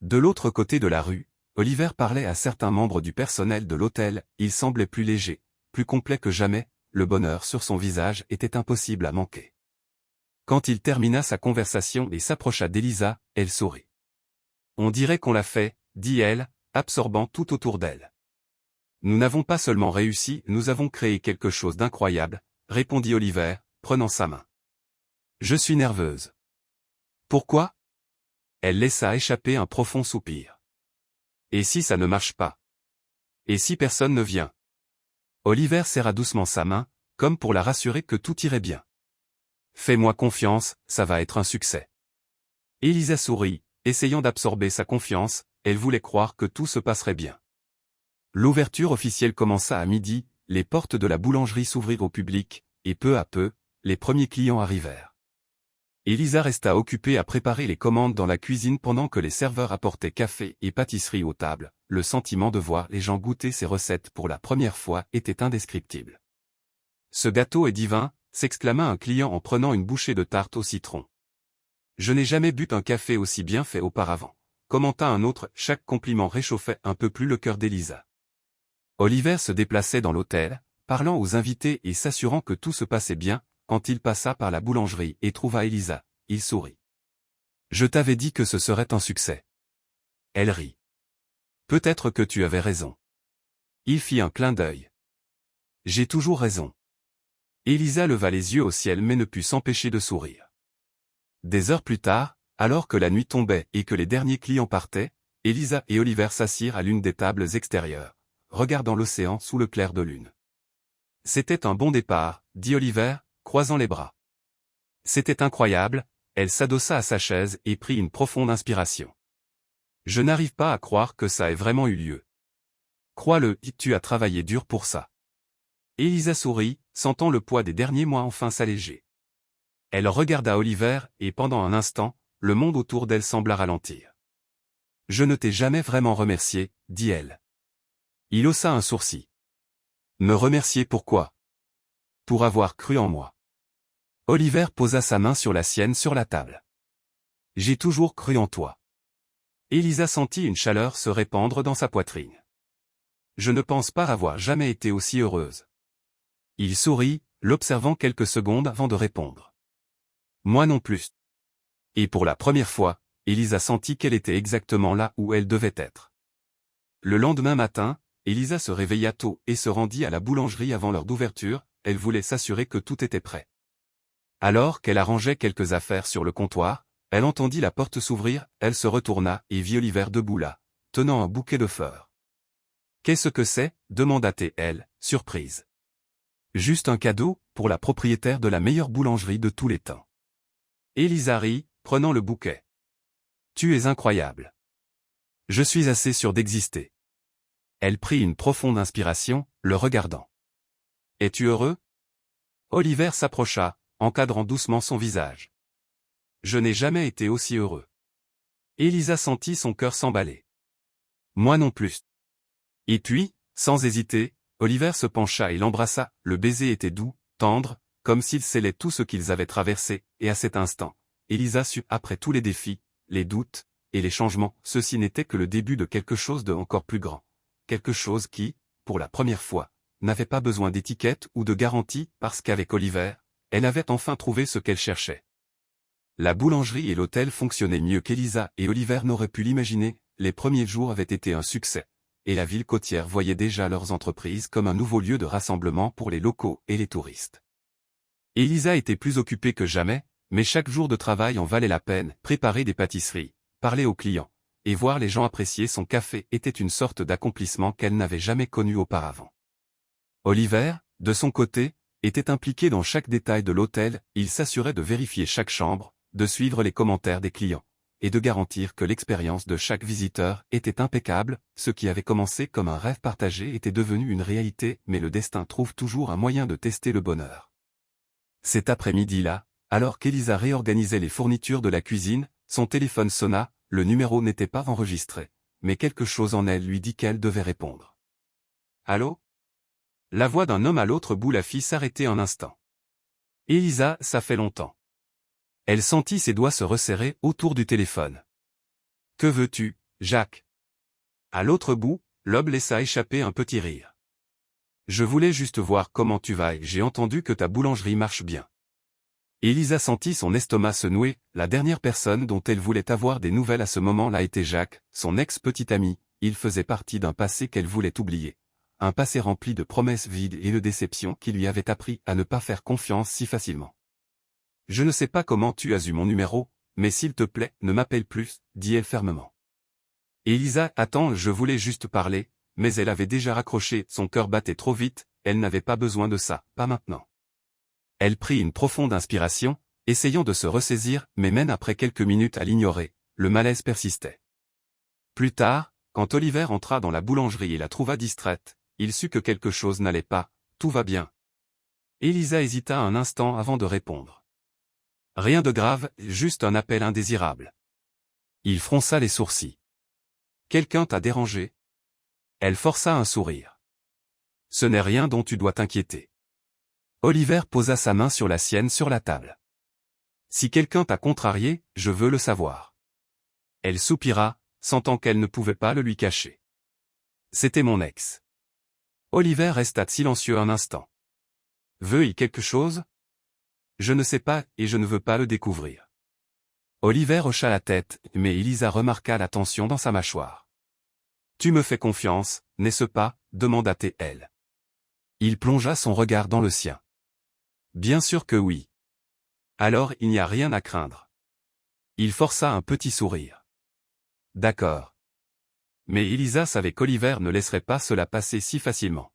De l'autre côté de la rue, Oliver parlait à certains membres du personnel de l'hôtel, il semblait plus léger, plus complet que jamais, le bonheur sur son visage était impossible à manquer. Quand il termina sa conversation et s'approcha d'Elisa, elle sourit. On dirait qu'on l'a fait, dit-elle, absorbant tout autour d'elle. Nous n'avons pas seulement réussi, nous avons créé quelque chose d'incroyable, répondit Oliver, prenant sa main. Je suis nerveuse. Pourquoi? Elle laissa échapper un profond soupir. Et si ça ne marche pas? Et si personne ne vient? Oliver serra doucement sa main, comme pour la rassurer que tout irait bien. Fais-moi confiance, ça va être un succès. Elisa sourit, essayant d'absorber sa confiance, elle voulait croire que tout se passerait bien. L'ouverture officielle commença à midi, les portes de la boulangerie s'ouvrirent au public, et peu à peu, les premiers clients arrivèrent. Elisa resta occupée à préparer les commandes dans la cuisine pendant que les serveurs apportaient café et pâtisserie aux tables. Le sentiment de voir les gens goûter ces recettes pour la première fois était indescriptible. Ce gâteau est divin, s'exclama un client en prenant une bouchée de tarte au citron. Je n'ai jamais bu un café aussi bien fait auparavant, commenta un autre. Chaque compliment réchauffait un peu plus le cœur d'Elisa. Oliver se déplaçait dans l'hôtel, parlant aux invités et s'assurant que tout se passait bien. Quand il passa par la boulangerie et trouva Elisa, il sourit. Je t'avais dit que ce serait un succès. Elle rit. Peut-être que tu avais raison. Il fit un clin d'œil. J'ai toujours raison. Elisa leva les yeux au ciel mais ne put s'empêcher de sourire. Des heures plus tard, alors que la nuit tombait et que les derniers clients partaient, Elisa et Oliver s'assirent à l'une des tables extérieures, regardant l'océan sous le clair de lune. C'était un bon départ, dit Oliver, croisant les bras. C'était incroyable, elle s'adossa à sa chaise et prit une profonde inspiration. Je n'arrive pas à croire que ça ait vraiment eu lieu. Crois-le, tu as travaillé dur pour ça. Elisa sourit, sentant le poids des derniers mois enfin s'alléger. Elle regarda Oliver et pendant un instant, le monde autour d'elle sembla ralentir. Je ne t'ai jamais vraiment remercié, dit-elle. Il haussa un sourcil. Me remercier pourquoi? Pour avoir cru en moi. Oliver posa sa main sur la sienne sur la table. J'ai toujours cru en toi. Elisa sentit une chaleur se répandre dans sa poitrine. Je ne pense pas avoir jamais été aussi heureuse. Il sourit, l'observant quelques secondes avant de répondre. Moi non plus. Et pour la première fois, Elisa sentit qu'elle était exactement là où elle devait être. Le lendemain matin, Elisa se réveilla tôt et se rendit à la boulangerie avant l'heure d'ouverture, elle voulait s'assurer que tout était prêt. Alors qu'elle arrangeait quelques affaires sur le comptoir, elle entendit la porte s'ouvrir, elle se retourna et vit Oliver debout là, tenant un bouquet de fleurs. « Qu'est-ce que c'est » demanda-t-elle, surprise. « Juste un cadeau, pour la propriétaire de la meilleure boulangerie de tous les temps. » Elisa rit, prenant le bouquet. « Tu es incroyable. Je suis assez sûre d'exister. » Elle prit une profonde inspiration, le regardant. « Es-tu heureux » Oliver s'approcha, encadrant doucement son visage. Je n'ai jamais été aussi heureux. Elisa sentit son cœur s'emballer. Moi non plus. Et puis, sans hésiter, Oliver se pencha et l'embrassa, le baiser était doux, tendre, comme s'il scellait tout ce qu'ils avaient traversé, et à cet instant, Elisa sut, après tous les défis, les doutes, et les changements, ceci n'était que le début de quelque chose de encore plus grand. Quelque chose qui, pour la première fois, n'avait pas besoin d'étiquette ou de garantie, parce qu'avec Oliver, elle avait enfin trouvé ce qu'elle cherchait. La boulangerie et l'hôtel fonctionnaient mieux qu'Elisa et Oliver n'auraient pu l'imaginer, les premiers jours avaient été un succès, et la ville côtière voyait déjà leurs entreprises comme un nouveau lieu de rassemblement pour les locaux et les touristes. Elisa était plus occupée que jamais, mais chaque jour de travail en valait la peine, préparer des pâtisseries, parler aux clients, et voir les gens apprécier son café était une sorte d'accomplissement qu'elle n'avait jamais connu auparavant. Oliver, de son côté, était impliqué dans chaque détail de l'hôtel, il s'assurait de vérifier chaque chambre, de suivre les commentaires des clients, et de garantir que l'expérience de chaque visiteur était impeccable, ce qui avait commencé comme un rêve partagé était devenu une réalité, mais le destin trouve toujours un moyen de tester le bonheur. Cet après-midi-là, alors qu'Elisa réorganisait les fournitures de la cuisine, son téléphone sonna, le numéro n'était pas enregistré, mais quelque chose en elle lui dit qu'elle devait répondre. « Allô » La voix d'un homme à l'autre bout la fit s'arrêter un instant. « Elisa, ça fait longtemps. » Elle sentit ses doigts se resserrer autour du téléphone. « Que veux-tu, Jacques ?» À l'autre bout, l'homme laissa échapper un petit rire. « Je voulais juste voir comment tu vas et j'ai entendu que ta boulangerie marche bien. » Elisa sentit son estomac se nouer, la dernière personne dont elle voulait avoir des nouvelles à ce moment-là était Jacques, son ex-petit ami, il faisait partie d'un passé qu'elle voulait oublier. Un passé rempli de promesses vides et de déceptions qui lui avaient appris à ne pas faire confiance si facilement. Je ne sais pas comment tu as eu mon numéro, mais s'il te plaît, ne m'appelle plus, dit-elle fermement. Elisa, attends, je voulais juste parler, mais elle avait déjà raccroché, son cœur battait trop vite, elle n'avait pas besoin de ça, pas maintenant. Elle prit une profonde inspiration, essayant de se ressaisir, mais même après quelques minutes à l'ignorer, le malaise persistait. Plus tard, quand Oliver entra dans la boulangerie et la trouva distraite, il sut que quelque chose n'allait pas, tout va bien. Elisa hésita un instant avant de répondre. Rien de grave, juste un appel indésirable. Il fronça les sourcils. Quelqu'un t'a dérangé? Elle força un sourire. Ce n'est rien dont tu dois t'inquiéter. Oliver posa sa main sur la sienne sur la table. Si quelqu'un t'a contrarié, je veux le savoir. Elle soupira, sentant qu'elle ne pouvait pas le lui cacher. C'était mon ex. Oliver resta silencieux un instant. Veux-il quelque chose? Je ne sais pas, et je ne veux pas le découvrir. Oliver hocha la tête, mais Elisa remarqua la tension dans sa mâchoire. Tu me fais confiance, n'est-ce pas? Demanda-t-elle. Il plongea son regard dans le sien. Bien sûr que oui. Alors il n'y a rien à craindre. Il força un petit sourire. D'accord. Mais Elisa savait qu'Oliver ne laisserait pas cela passer si facilement.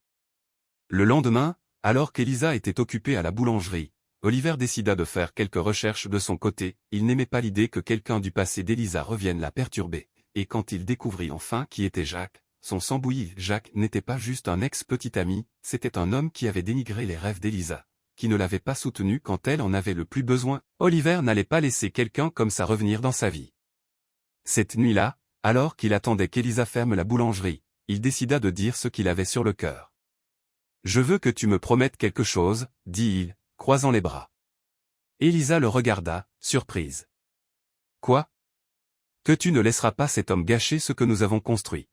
Le lendemain, alors qu'Elisa était occupée à la boulangerie, Oliver décida de faire quelques recherches de son côté, il n'aimait pas l'idée que quelqu'un du passé d'Elisa revienne la perturber, et quand il découvrit enfin qui était Jacques, son sang bouillit. Jacques n'était pas juste un ex-petit ami, c'était un homme qui avait dénigré les rêves d'Elisa, qui ne l'avait pas soutenue quand elle en avait le plus besoin. Oliver n'allait pas laisser quelqu'un comme ça revenir dans sa vie. Cette nuit-là, alors qu'il attendait qu'Elisa ferme la boulangerie, il décida de dire ce qu'il avait sur le cœur. « Je veux que tu me promettes quelque chose, dit-il, croisant les bras. Elisa le regarda, surprise. « Quoi? Que tu ne laisseras pas cet homme gâcher ce que nous avons construit. »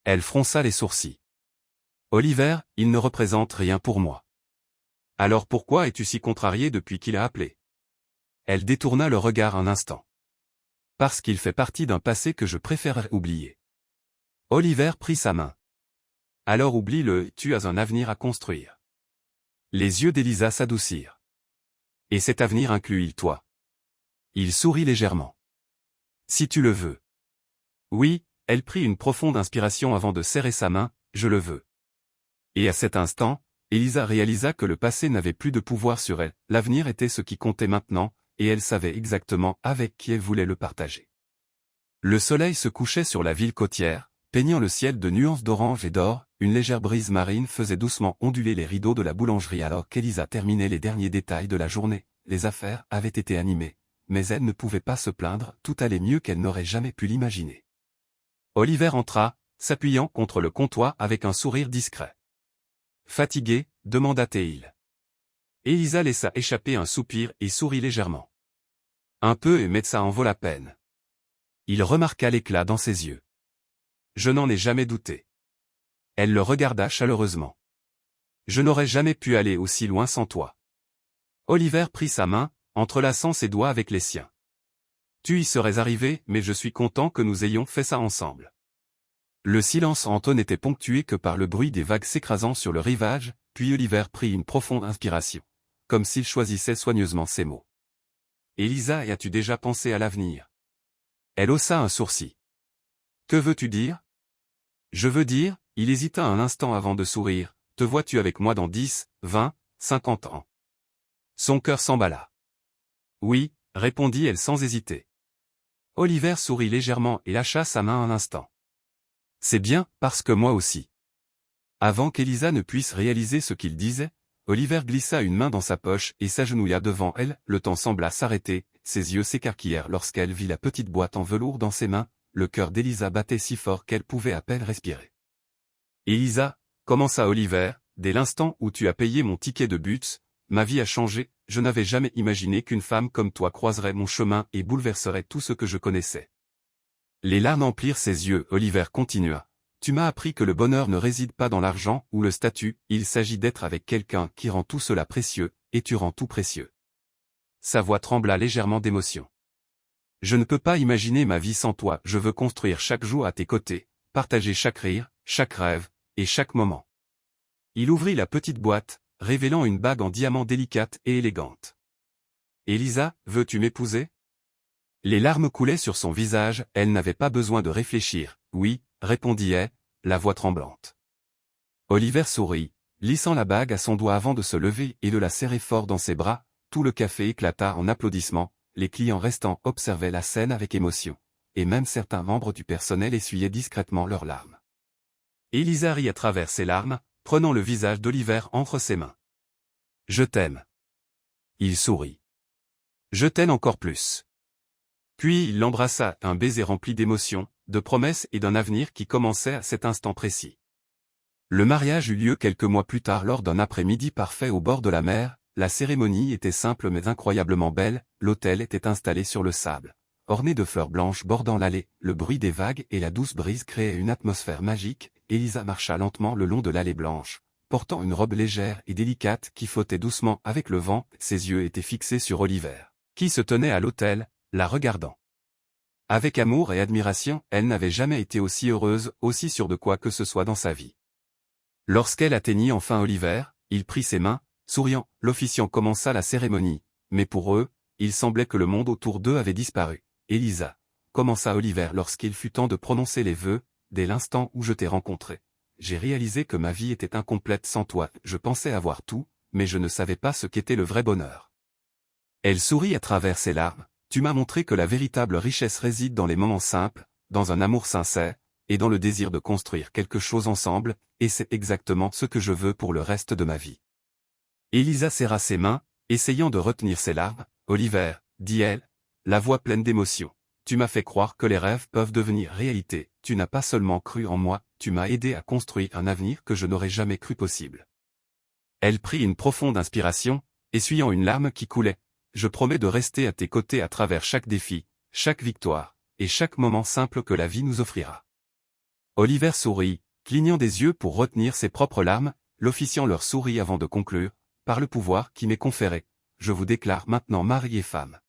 Elle fronça les sourcils. « Oliver, il ne représente rien pour moi. » « Alors pourquoi es-tu si contrarié depuis qu'il a appelé? » Elle détourna le regard un instant. « Parce qu'il fait partie d'un passé que je préférerais oublier. » Oliver prit sa main. « Alors oublie-le, tu as un avenir à construire. » Les yeux d'Elisa s'adoucirent. « Et cet avenir inclut-il toi? » Il sourit légèrement. « Si tu le veux. » Oui, elle prit une profonde inspiration avant de serrer sa main, « Je le veux. » Et à cet instant, Elisa réalisa que le passé n'avait plus de pouvoir sur elle, l'avenir était ce qui comptait maintenant, et elle savait exactement avec qui elle voulait le partager. Le soleil se couchait sur la ville côtière, peignant le ciel de nuances d'orange et d'or, une légère brise marine faisait doucement onduler les rideaux de la boulangerie alors qu'Elisa terminait les derniers détails de la journée. Les affaires avaient été animées, mais elle ne pouvait pas se plaindre, tout allait mieux qu'elle n'aurait jamais pu l'imaginer. Oliver entra, s'appuyant contre le comptoir avec un sourire discret. Fatigué, demanda-t-il. Elisa laissa échapper un soupir et sourit légèrement. Un peu mais ça en vaut la peine. Il remarqua l'éclat dans ses yeux. Je n'en ai jamais douté. Elle le regarda chaleureusement. Je n'aurais jamais pu aller aussi loin sans toi. Oliver prit sa main, entrelaçant ses doigts avec les siens. Tu y serais arrivé, mais je suis content que nous ayons fait ça ensemble. Le silence en eux n'était ponctué que par le bruit des vagues s'écrasant sur le rivage, puis Oliver prit une profonde inspiration, comme s'il choisissait soigneusement ses mots. Elisa, as-tu déjà pensé à l'avenir? Elle haussa un sourcil. Que veux-tu dire? Je veux dire, il hésita un instant avant de sourire, te vois-tu avec moi dans 10, 20, 50 ans? Son cœur s'emballa. Oui, répondit-elle sans hésiter. Oliver sourit légèrement et lâcha sa main un instant. C'est bien, parce que moi aussi. Avant qu'Elisa ne puisse réaliser ce qu'il disait, Oliver glissa une main dans sa poche et s'agenouilla devant elle, le temps sembla s'arrêter, ses yeux s'écarquillèrent lorsqu'elle vit la petite boîte en velours dans ses mains, le cœur d'Elisa battait si fort qu'elle pouvait à peine respirer. Elisa, commença Oliver, dès l'instant où tu as payé mon ticket de bus, ma vie a changé, je n'avais jamais imaginé qu'une femme comme toi croiserait mon chemin et bouleverserait tout ce que je connaissais. Les larmes emplirent ses yeux, Oliver continua. Tu m'as appris que le bonheur ne réside pas dans l'argent ou le statut, il s'agit d'être avec quelqu'un qui rend tout cela précieux, et tu rends tout précieux. Sa voix trembla légèrement d'émotion. Je ne peux pas imaginer ma vie sans toi, je veux construire chaque jour à tes côtés, partager chaque rire, chaque rêve, et chaque moment. Il ouvrit la petite boîte, révélant une bague en diamant délicate et élégante. Elisa, veux-tu m'épouser? Les larmes coulaient sur son visage, elle n'avait pas besoin de réfléchir. Oui, répondit-elle, la voix tremblante. Oliver sourit, lissant la bague à son doigt avant de se lever et de la serrer fort dans ses bras. Tout le café éclata en applaudissements, les clients restants observaient la scène avec émotion, et même certains membres du personnel essuyaient discrètement leurs larmes. Elisa rit à travers ses larmes, prenant le visage d'Oliver entre ses mains. « Je t'aime. » Il sourit. « Je t'aime encore plus. » Puis il l'embrassa, un baiser rempli d'émotion, de promesses et d'un avenir qui commençait à cet instant précis. Le mariage eut lieu quelques mois plus tard lors d'un après-midi parfait au bord de la mer. La cérémonie était simple mais incroyablement belle, l'autel était installé sur le sable. Orné de fleurs blanches bordant l'allée, le bruit des vagues et la douce brise créaient une atmosphère magique. Elisa marcha lentement le long de l'allée blanche, portant une robe légère et délicate qui flottait doucement avec le vent. Ses yeux étaient fixés sur Oliver, qui se tenait à l'autel, la regardant. Avec amour et admiration, elle n'avait jamais été aussi heureuse, aussi sûre de quoi que ce soit dans sa vie. Lorsqu'elle atteignit enfin Oliver, il prit ses mains, souriant, l'officiant commença la cérémonie, mais pour eux, il semblait que le monde autour d'eux avait disparu. Elisa, commença Oliver lorsqu'il fut temps de prononcer les vœux, dès l'instant où je t'ai rencontré. J'ai réalisé que ma vie était incomplète sans toi, je pensais avoir tout, mais je ne savais pas ce qu'était le vrai bonheur. Elle sourit à travers ses larmes, tu m'as montré que la véritable richesse réside dans les moments simples, dans un amour sincère, et dans le désir de construire quelque chose ensemble, et c'est exactement ce que je veux pour le reste de ma vie. Elisa serra ses mains, essayant de retenir ses larmes. Oliver, dit-elle, la voix pleine d'émotion, tu m'as fait croire que les rêves peuvent devenir réalité, tu n'as pas seulement cru en moi, tu m'as aidé à construire un avenir que je n'aurais jamais cru possible. Elle prit une profonde inspiration, essuyant une larme qui coulait. Je promets de rester à tes côtés à travers chaque défi, chaque victoire, et chaque moment simple que la vie nous offrira. Oliver sourit, clignant des yeux pour retenir ses propres larmes. L'officiant leur sourit avant de conclure, par le pouvoir qui m'est conféré, je vous déclare maintenant mari et femme.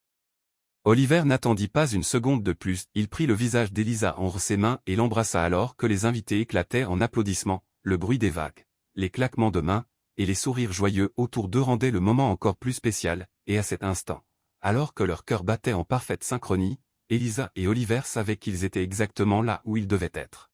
Oliver n'attendit pas une seconde de plus, il prit le visage d'Elisa entre ses mains et l'embrassa alors que les invités éclataient en applaudissements, le bruit des vagues, les claquements de mains, et les sourires joyeux autour d'eux rendaient le moment encore plus spécial, et à cet instant, alors que leurs cœurs battaient en parfaite synchronie, Elisa et Oliver savaient qu'ils étaient exactement là où ils devaient être.